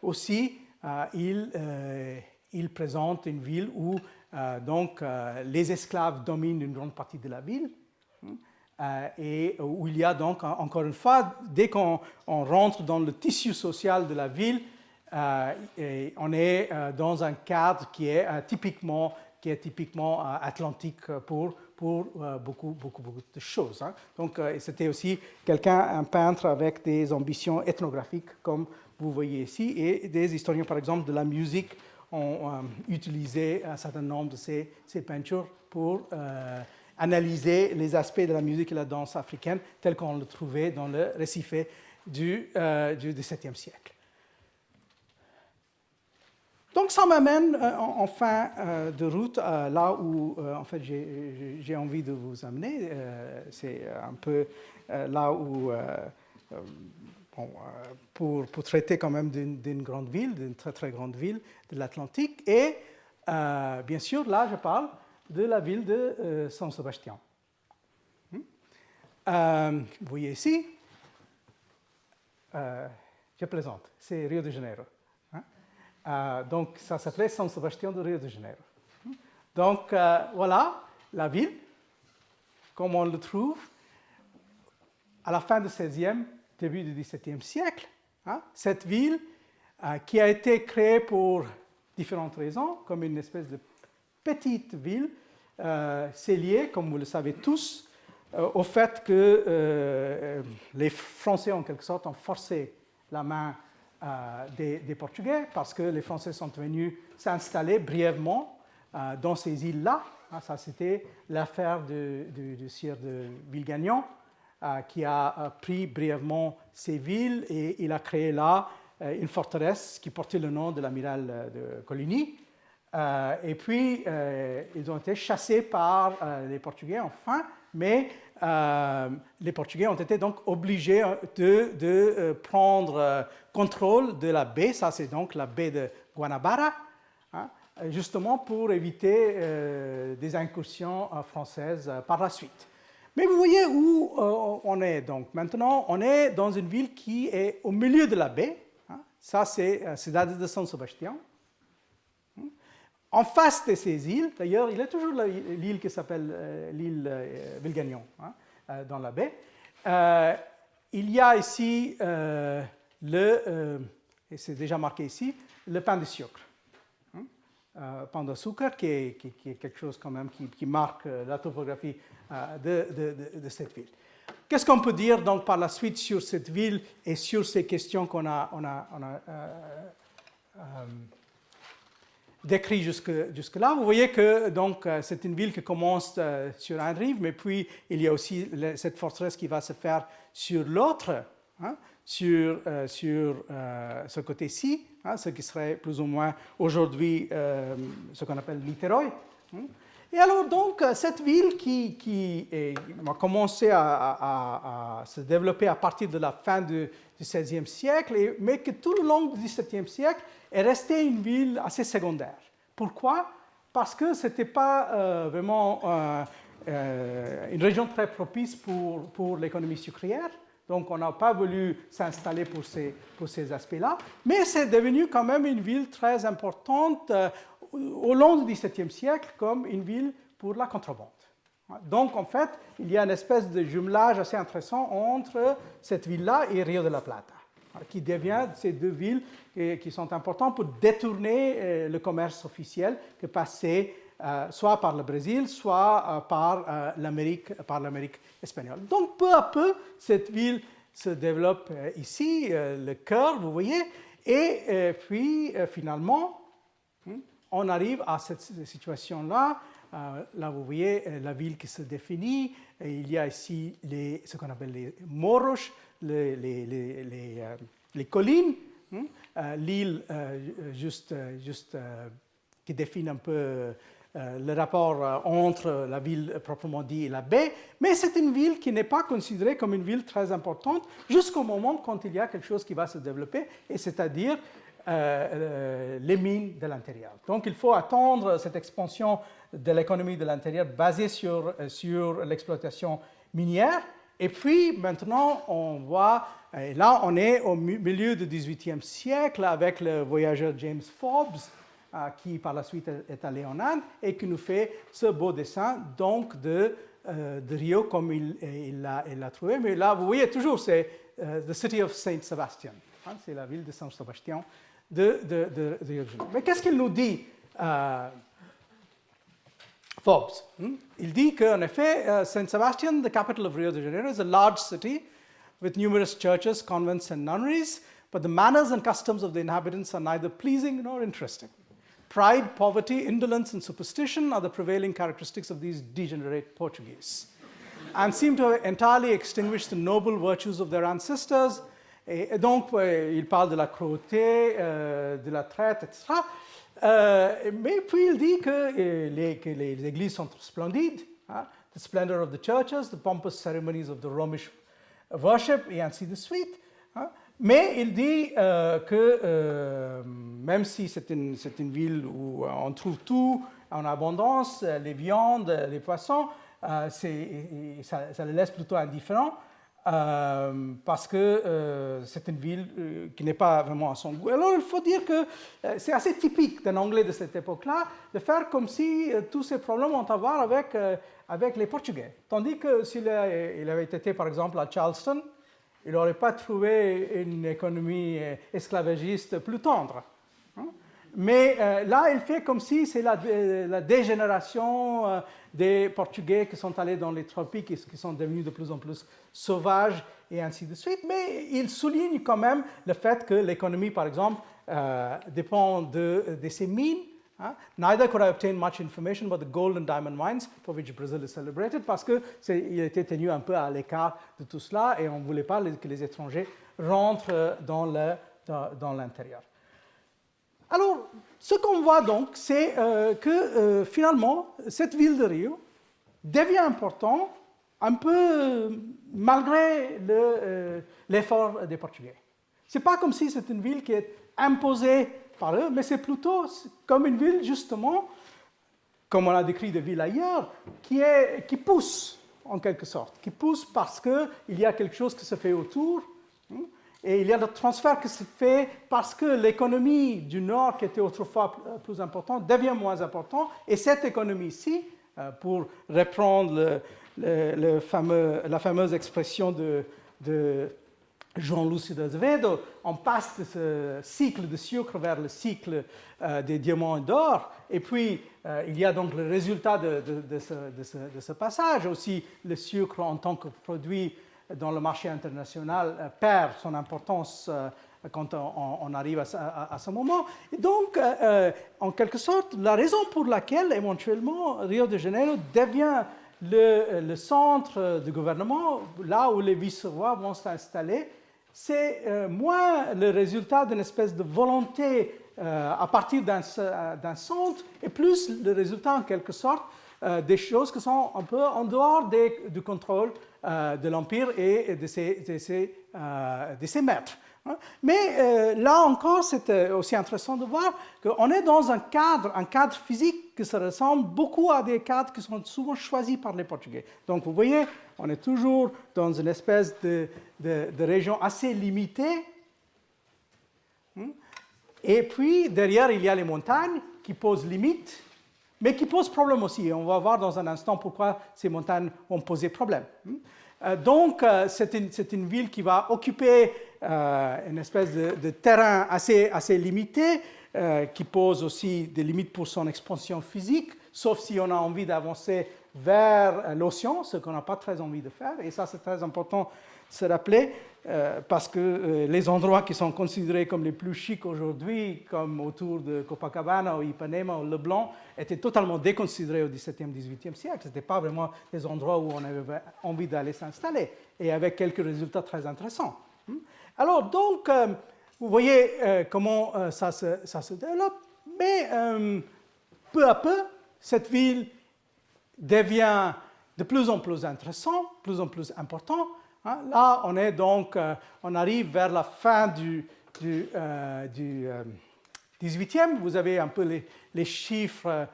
aussi il présente une ville où donc, les esclaves dominent une grande partie de la ville, et où il y a donc, encore une fois, dès qu'on rentre dans le tissu social de la ville, on est dans un cadre qui est typiquement atlantique pour beaucoup de choses. Donc, c'était aussi un peintre avec des ambitions ethnographiques, comme vous voyez ici, et des historiens, par exemple, de la musique ont utilisé un certain nombre de ces peintures pour analyser les aspects de la musique et la danse africaine tels qu'on le trouvait dans le Recife du XVIIe siècle. Donc, ça m'amène en fin de route là où, en fait, j'ai envie de vous amener. C'est un peu là où, pour traiter quand même d'une grande ville, d'une très, très grande ville de l'Atlantique. Et, bien sûr, là, je parle de la ville de San Sebastián. Vous voyez ici, je plaisante, c'est Rio de Janeiro. Donc, ça s'appelait San Sebastián de Rio de Janeiro. Donc, voilà la ville, comme on le trouve à la fin du XVIe, début du XVIIe siècle. Cette ville qui a été créée pour différentes raisons, comme une espèce de petite ville, c'est lié, comme vous le savez tous, au fait que les Français, en quelque sorte, ont forcé la main des Portugais, parce que les Français sont venus s'installer brièvement dans ces îles-là. Ça, c'était l'affaire du sire de Villegagnon, qui a pris brièvement ces villes, et il a créé là une forteresse qui portait le nom de l'amiral de Coligny. Et puis, ils ont été chassés par les Portugais, enfin, mais les Portugais ont été donc obligés de prendre contrôle de la baie, ça c'est donc la baie de Guanabara, justement pour éviter des incursions françaises par la suite. Mais vous voyez où on est donc maintenant. On est dans une ville qui est au milieu de la baie. Ça, c'est Cidade de San Sebastián. En face de ces îles, d'ailleurs, il y a toujours l'île qui s'appelle l'île Villegagnon, dans la baie. Il y a ici et c'est déjà marqué ici, le pain de sucre. Pain de sucre, qui est quelque chose quand même qui marque la topographie de cette ville. Qu'est-ce qu'on peut dire donc par la suite sur cette ville et sur ces questions qu'on a décrit jusque-là? Vous voyez que donc, c'est une ville qui commence sur un rive, mais puis il y a aussi cette forteresse qui va se faire sur l'autre, sur ce côté-ci, ce qui serait plus ou moins aujourd'hui ce qu'on appelle Niterói. Et alors donc, cette ville qui a commencé à se développer à partir de la fin du XVIe siècle, mais que tout le long du XVIIe siècle est restée une ville assez secondaire. Pourquoi? Parce que ce n'était pas vraiment une région très propice pour l'économie sucrière. Donc, on n'a pas voulu s'installer pour ces aspects-là. Mais c'est devenu quand même une ville très importante au long du XVIIe siècle comme une ville pour la contrebande. Donc, en fait, il y a une espèce de jumelage assez intéressant entre cette ville-là et Rio de la Plata, qui devient ces deux villes qui sont importantes pour détourner le commerce officiel qui passait soit par le Brésil, soit par l'Amérique espagnole. Donc, peu à peu, cette ville se développe ici, le cœur, vous voyez, et puis finalement, on arrive à cette situation-là. Là, vous voyez la ville qui se définit. Et il y a ici ce qu'on appelle les morros, les collines, l'île juste qui définit un peu le rapport entre la ville proprement dit et la baie. Mais c'est une ville qui n'est pas considérée comme une ville très importante jusqu'au moment quand il y a quelque chose qui va se développer, et c'est-à-dire les mines de l'intérieur. Donc, il faut attendre cette expansion de l'économie de l'intérieur basée sur l'exploitation minière. Et puis, maintenant, on voit, et là, on est au milieu du XVIIIe siècle avec le voyageur James Forbes, qui par la suite est allé en Inde et qui nous fait ce beau dessin donc de Rio comme il l'a trouvé. Mais là, vous voyez toujours, c'est the city of Saint Sebastian. C'est la ville de Saint-Sébastien de Rio de Janeiro. Mais qu'est-ce qu'il nous dit, Forbes? Il dit qu'en effet, Saint Sebastian, the capital of Rio de Janeiro, is a large city with numerous churches, convents, and nunneries, but the manners and customs of the inhabitants are neither pleasing nor interesting. Pride, poverty, indolence, and superstition are the prevailing characteristics of these degenerate Portuguese, and seem to have entirely extinguished the noble virtues of their ancestors. Et donc, il parle de la cruauté, de la traite, etc. Mais puis il dit que les églises sont splendides, the splendor of the churches, the pompous ceremonies of the Romish worship, et ainsi de suite. Mais il dit que même si c'est une ville où on trouve tout en abondance, les viandes, les poissons, ça les laisse plutôt indifférents. Parce que c'est une ville qui n'est pas vraiment à son goût. Alors, il faut dire que c'est assez typique d'un Anglais de cette époque-là de faire comme si tous ces problèmes ont à voir avec les Portugais. Tandis que s'il avait été, par exemple, à Charleston, il n'aurait pas trouvé une économie esclavagiste plus tendre. Mais là, il fait comme si c'est la dégénération des Portugais qui sont allés dans les tropiques et qui sont devenus de plus en plus sauvages et ainsi de suite. Mais il souligne quand même le fait que l'économie, par exemple, dépend de ces mines. Neither could I obtain much information about the gold and diamond mines for which Brazil is celebrated, parce qu'il était tenu un peu à l'écart de tout cela et on ne voulait pas que les étrangers rentrent dans l'intérieur. Alors, ce qu'on voit donc, c'est que finalement, cette ville de Rio devient importante un peu malgré l'effort des Portugais. Ce n'est pas comme si c'est une ville qui est imposée par eux, mais c'est plutôt comme une ville, justement, comme on a décrit des villes ailleurs, qui pousse, en quelque sorte, qui pousse parce qu'il y a quelque chose qui se fait autour. Et il y a le transfert qui se fait parce que l'économie du Nord, qui était autrefois plus importante, devient moins importante. Et cette économie-ci, pour reprendre la fameuse expression de João Lúcio de Azevedo, on passe de ce cycle de sucre vers le cycle des diamants et d'or. Et puis, il y a donc le résultat de ce passage. Aussi, le sucre en tant que produit dans le marché international perd son importance quand on arrive à ce moment. Et donc, en quelque sorte, la raison pour laquelle, éventuellement, Rio de Janeiro devient le centre du gouvernement, là où les vice-rois vont s'installer, c'est moins le résultat d'une espèce de volonté à partir d'un centre, et plus le résultat, en quelque sorte, des choses qui sont un peu en dehors du contrôle de l'Empire et de ses maîtres. Hein. Mais là encore, c'est aussi intéressant de voir qu'on est dans un cadre physique qui se ressemble beaucoup à des cadres qui sont souvent choisis par les Portugais. Donc vous voyez, on est toujours dans une espèce de région assez limitée. Et puis, derrière, il y a les montagnes qui posent limite, mais qui posent problème aussi. Et on va voir dans un instant pourquoi ces montagnes ont posé problème. Donc, c'est une ville qui va occuper une espèce de terrain assez limité, qui pose aussi des limites pour son expansion physique, sauf si on a envie d'avancer vers l'océan, ce qu'on n'a pas très envie de faire. Et ça, c'est très important de se rappeler, parce que les endroits qui sont considérés comme les plus chics aujourd'hui, comme autour de Copacabana, ou Ipanema, ou Leblanc, étaient totalement déconsidérés au XVIIe, XVIIIe siècle. Ce n'étaient pas vraiment des endroits où on avait envie d'aller s'installer, et avec quelques résultats très intéressants. Alors, donc, vous voyez comment ça se développe, mais peu à peu, cette ville devient de plus en plus intéressante, de plus en plus importante. Hein. Là, on est donc, on arrive vers la fin du 18e. Vous avez un peu les chiffres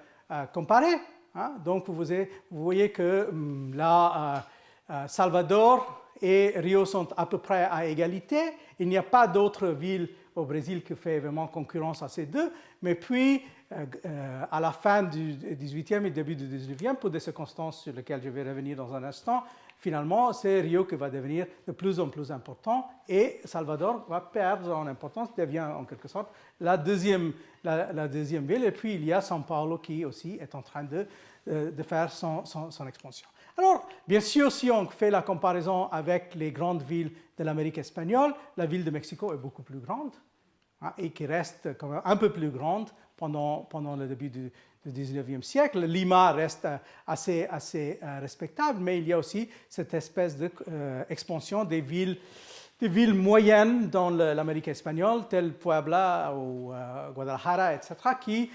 comparés. Hein. Donc, vous voyez que là, Salvador et Rio sont à peu près à égalité. Il n'y a pas d'autre ville au Brésil qui fait vraiment concurrence à ces deux. Mais puis, à la fin du 18e et début du 19e, pour des circonstances sur lesquelles je vais revenir dans un instant, finalement, c'est Rio qui va devenir de plus en plus important et Salvador va perdre en importance, devient en quelque sorte la deuxième ville. Et puis, il y a São Paulo qui aussi est en train de faire son expansion. Alors, bien sûr, si on fait la comparaison avec les grandes villes de l'Amérique espagnole, la ville de Mexico est beaucoup plus grande, hein, et qui reste quand même un peu plus grande pendant le début du 19e siècle. Lima reste assez respectable, mais il y a aussi cette espèce d'expansion des villes moyennes dans l'Amérique espagnole, telles Puebla ou Guadalajara, etc., qui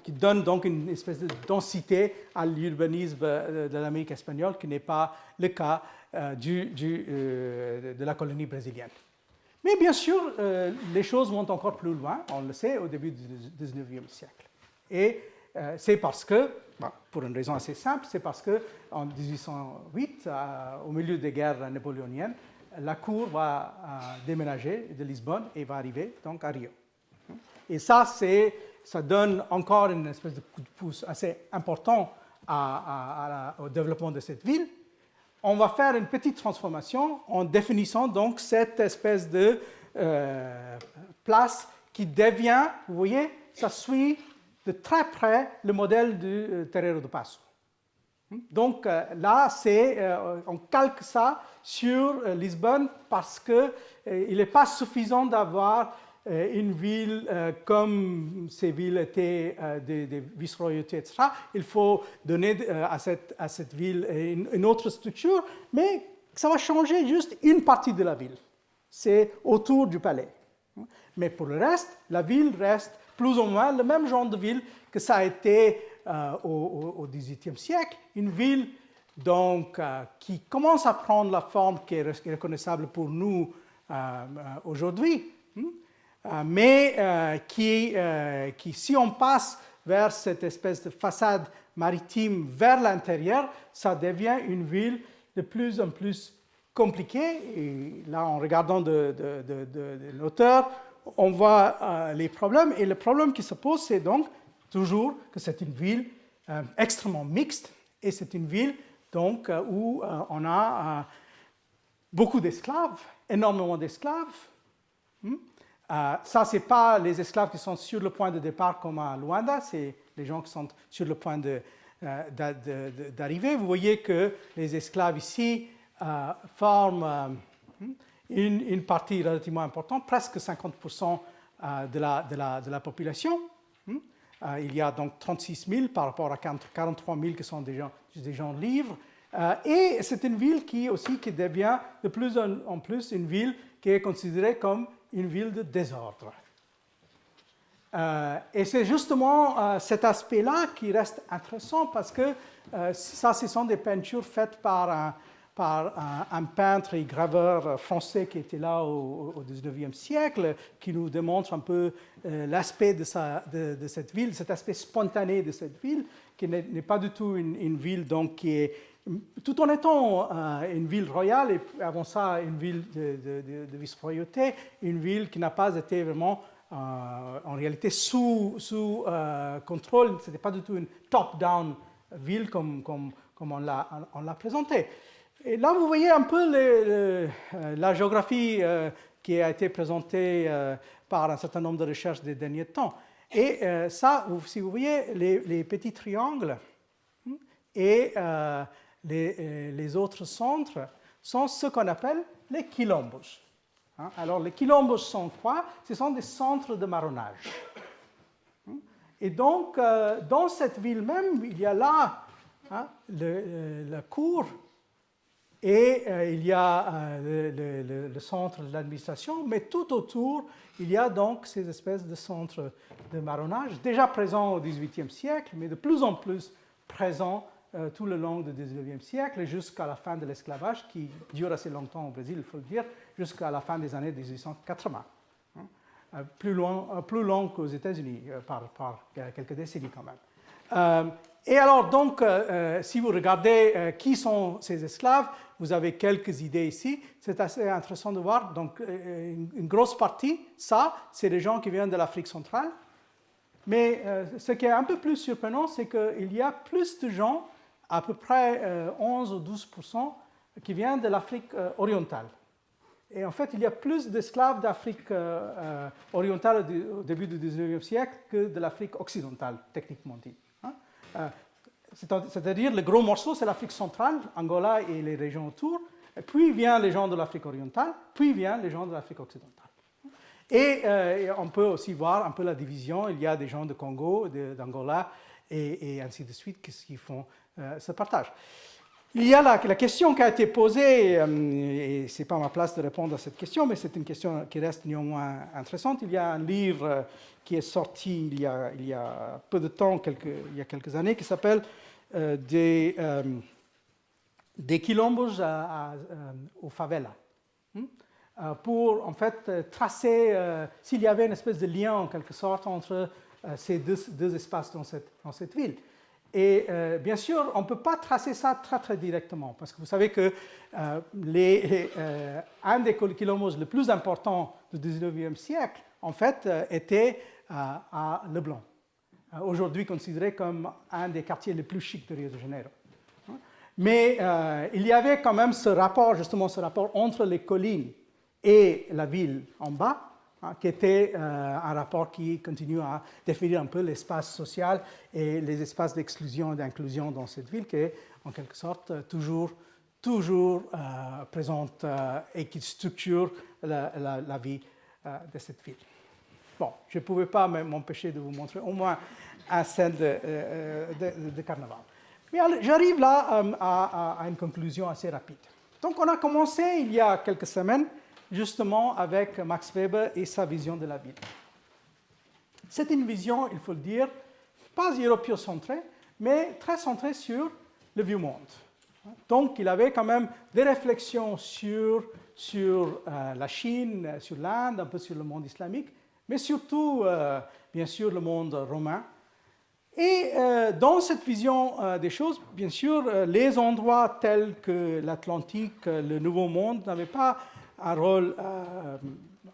donnent donc une espèce de densité à l'urbanisme de l'Amérique espagnole, qui n'est pas le cas de la colonie brésilienne. Mais bien sûr, les choses vont encore plus loin, on le sait, au début du 19e siècle. Et c'est parce que, pour une raison assez simple, c'est parce qu'en 1808, au milieu des guerres napoléoniennes, la cour va déménager de Lisbonne et va arriver donc à Rio. Et ça donne encore une espèce de coup de pouce assez important au développement de cette ville. On va faire une petite transformation en définissant donc cette espèce de place qui devient, vous voyez, ça suit de très près le modèle du Terreiro do Passo. Donc là, on calque ça sur Lisbonne parce qu'il n'est pas suffisant d'avoir une ville comme ces villes étaient des vice-royautés, etc. Il faut donner à cette ville une autre structure, mais ça va changer juste une partie de la ville. C'est autour du palais. Mais pour le reste, la ville reste plus ou moins le même genre de ville que ça a été au XVIIIe siècle. Une ville donc, qui commence à prendre la forme qui est reconnaissable pour nous aujourd'hui. Mais qui, si on passe vers cette espèce de façade maritime vers l'intérieur, ça devient une ville de plus en plus compliquée. Et là, en regardant de l'auteur, on voit les problèmes. Et le problème qui se pose, c'est donc toujours que c'est une ville extrêmement mixte. Et c'est une ville donc, où on a beaucoup d'esclaves, énormément d'esclaves. Ça, ce n'est pas les esclaves qui sont sur le point de départ comme à Luanda, c'est les gens qui sont sur le point d'arriver. Vous voyez que les esclaves ici forment une partie relativement importante, presque 50% de la population. Il y a donc 36 000 par rapport à 43 000 qui sont des gens libres. Et c'est une ville qui devient de plus en plus une ville qui est considérée comme une ville de désordre. Et c'est justement cet aspect-là qui reste intéressant parce que ça, ce sont des peintures faites par par un peintre et graveur français qui était là au XIXe siècle, qui nous démontre un peu l'aspect de cette ville, cet aspect spontané de cette ville, qui n'est pas du tout une ville donc, qui est, tout en étant une ville royale, et avant ça une ville de vice-royauté, une ville qui n'a pas été vraiment en réalité sous contrôle, ce n'était pas du tout une top-down ville comme on l'a présenté. Et là, vous voyez un peu la géographie qui a été présentée par un certain nombre de recherches des derniers temps. Et ça, si vous voyez, les petits triangles et les autres centres sont ce qu'on appelle les quilombos. Alors, les quilombos sont quoi? Ce sont des centres de marronnage. Et donc, dans cette ville même, il y a là la cour et il y a le centre de l'administration, mais tout autour, il y a donc ces espèces de centres de marronnage, déjà présents au XVIIIe siècle, mais de plus en plus présents tout le long du XIXe siècle, jusqu'à la fin de l'esclavage, qui dure assez longtemps au Brésil, il faut le dire, jusqu'à la fin des années 1880. Plus long qu'aux États-Unis, par quelques décennies quand même. Et alors, donc, si vous regardez qui sont ces esclaves, vous avez quelques idées ici. C'est assez intéressant de voir. Donc, une grosse partie, ça, c'est des gens qui viennent de l'Afrique centrale. Mais ce qui est un peu plus surprenant, c'est qu'il y a plus de gens, à peu près 11 ou 12%, qui viennent de l'Afrique orientale. Et en fait, il y a plus d'esclaves d'Afrique orientale au début du XIXe siècle que de l'Afrique occidentale, techniquement dit. C'est-à-dire, le gros morceau, c'est l'Afrique centrale, Angola et les régions autour, puis viennent les gens de l'Afrique orientale, puis viennent les gens de l'Afrique occidentale. Et on peut aussi voir un peu la division. Il y a des gens de Congo, d'Angola, et ainsi de suite, qui font ce partage. Il y a la question qui a été posée, et ce n'est pas ma place de répondre à cette question, mais c'est une question qui reste néanmoins intéressante. Il y a un livre qui est sorti il y a peu de temps, il y a quelques années, qui s'appelle Des quilombos aux favelas, pour en fait tracer s'il y avait une espèce de lien en quelque sorte entre ces deux espaces dans cette ville. Et bien sûr, on ne peut pas tracer ça très directement, parce que vous savez que un des quilombos les plus importants du XIXe siècle, en fait, était à Leblon, aujourd'hui considéré comme un des quartiers les plus chics de Rio de Janeiro. Mais il y avait quand même ce rapport entre les collines et la ville en bas, qui était un rapport qui continue à définir un peu l'espace social et les espaces d'exclusion et d'inclusion dans cette ville, qui est en quelque sorte toujours présente et qui structure la vie de cette ville. Bon, je ne pouvais pas m'empêcher de vous montrer au moins une scène de carnaval. Mais j'arrive là à une conclusion assez rapide. Donc on a commencé il y a quelques semaines justement avec Max Weber et sa vision de la ville. C'est une vision, il faut le dire, pas européocentrée, mais très centrée sur le vieux monde. Donc il avait quand même des réflexions sur la Chine, sur l'Inde, un peu sur le monde islamique, mais surtout, bien sûr, le monde romain. Et dans cette vision des choses, bien sûr, les endroits tels que l'Atlantique, le Nouveau Monde, n'avaient pas un rôle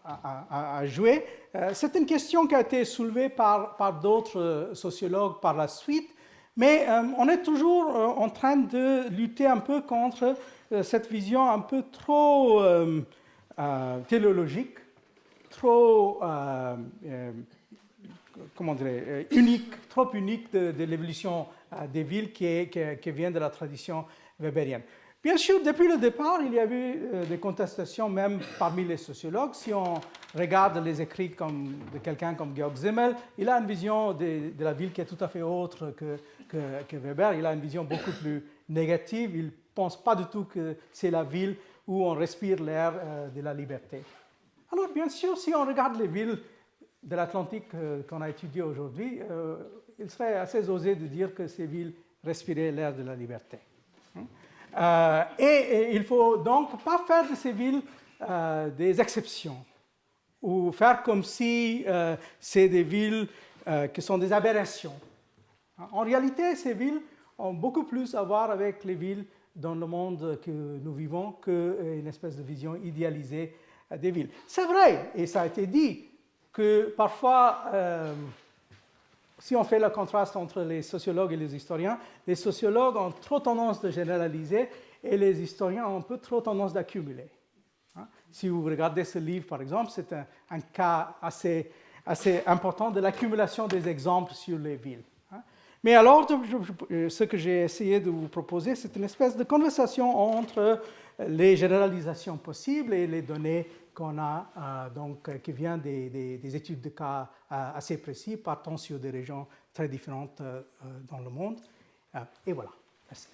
à jouer. C'est une question qui a été soulevée par d'autres sociologues par la suite, mais on est toujours en train de lutter un peu contre cette vision un peu trop téléologique, trop trop unique de l'évolution des villes qui vient de la tradition weberienne. Bien sûr, depuis le départ, il y a eu des contestations même parmi les sociologues. Si on regarde les écrits de quelqu'un comme Georg Simmel, il a une vision de la ville qui est tout à fait autre que Weber. Il a une vision beaucoup plus négative. Il ne pense pas du tout que c'est la ville où on respire l'air de la liberté. Alors, bien sûr, si on regarde les villes de l'Atlantique qu'on a étudiées aujourd'hui, il serait assez osé de dire que ces villes respiraient l'air de la liberté. Et il ne faut donc pas faire de ces villes des exceptions, ou faire comme si c'est des villes qui sont des aberrations. En réalité, ces villes ont beaucoup plus à voir avec les villes dans le monde que nous vivons qu'une espèce de vision idéalisée des villes. C'est vrai, et ça a été dit, que parfois, si on fait le contraste entre les sociologues et les historiens ont trop tendance de généraliser et les historiens ont un peu trop tendance d'accumuler. Si vous regardez ce livre, par exemple, c'est un cas assez important de l'accumulation des exemples sur les villes. Mais alors, ce que j'ai essayé de vous proposer, c'est une espèce de conversation entre les généralisations possibles et les données qu'on a, qui viennent des études de cas assez précis, partant sur des régions très différentes dans le monde. Et voilà. Merci.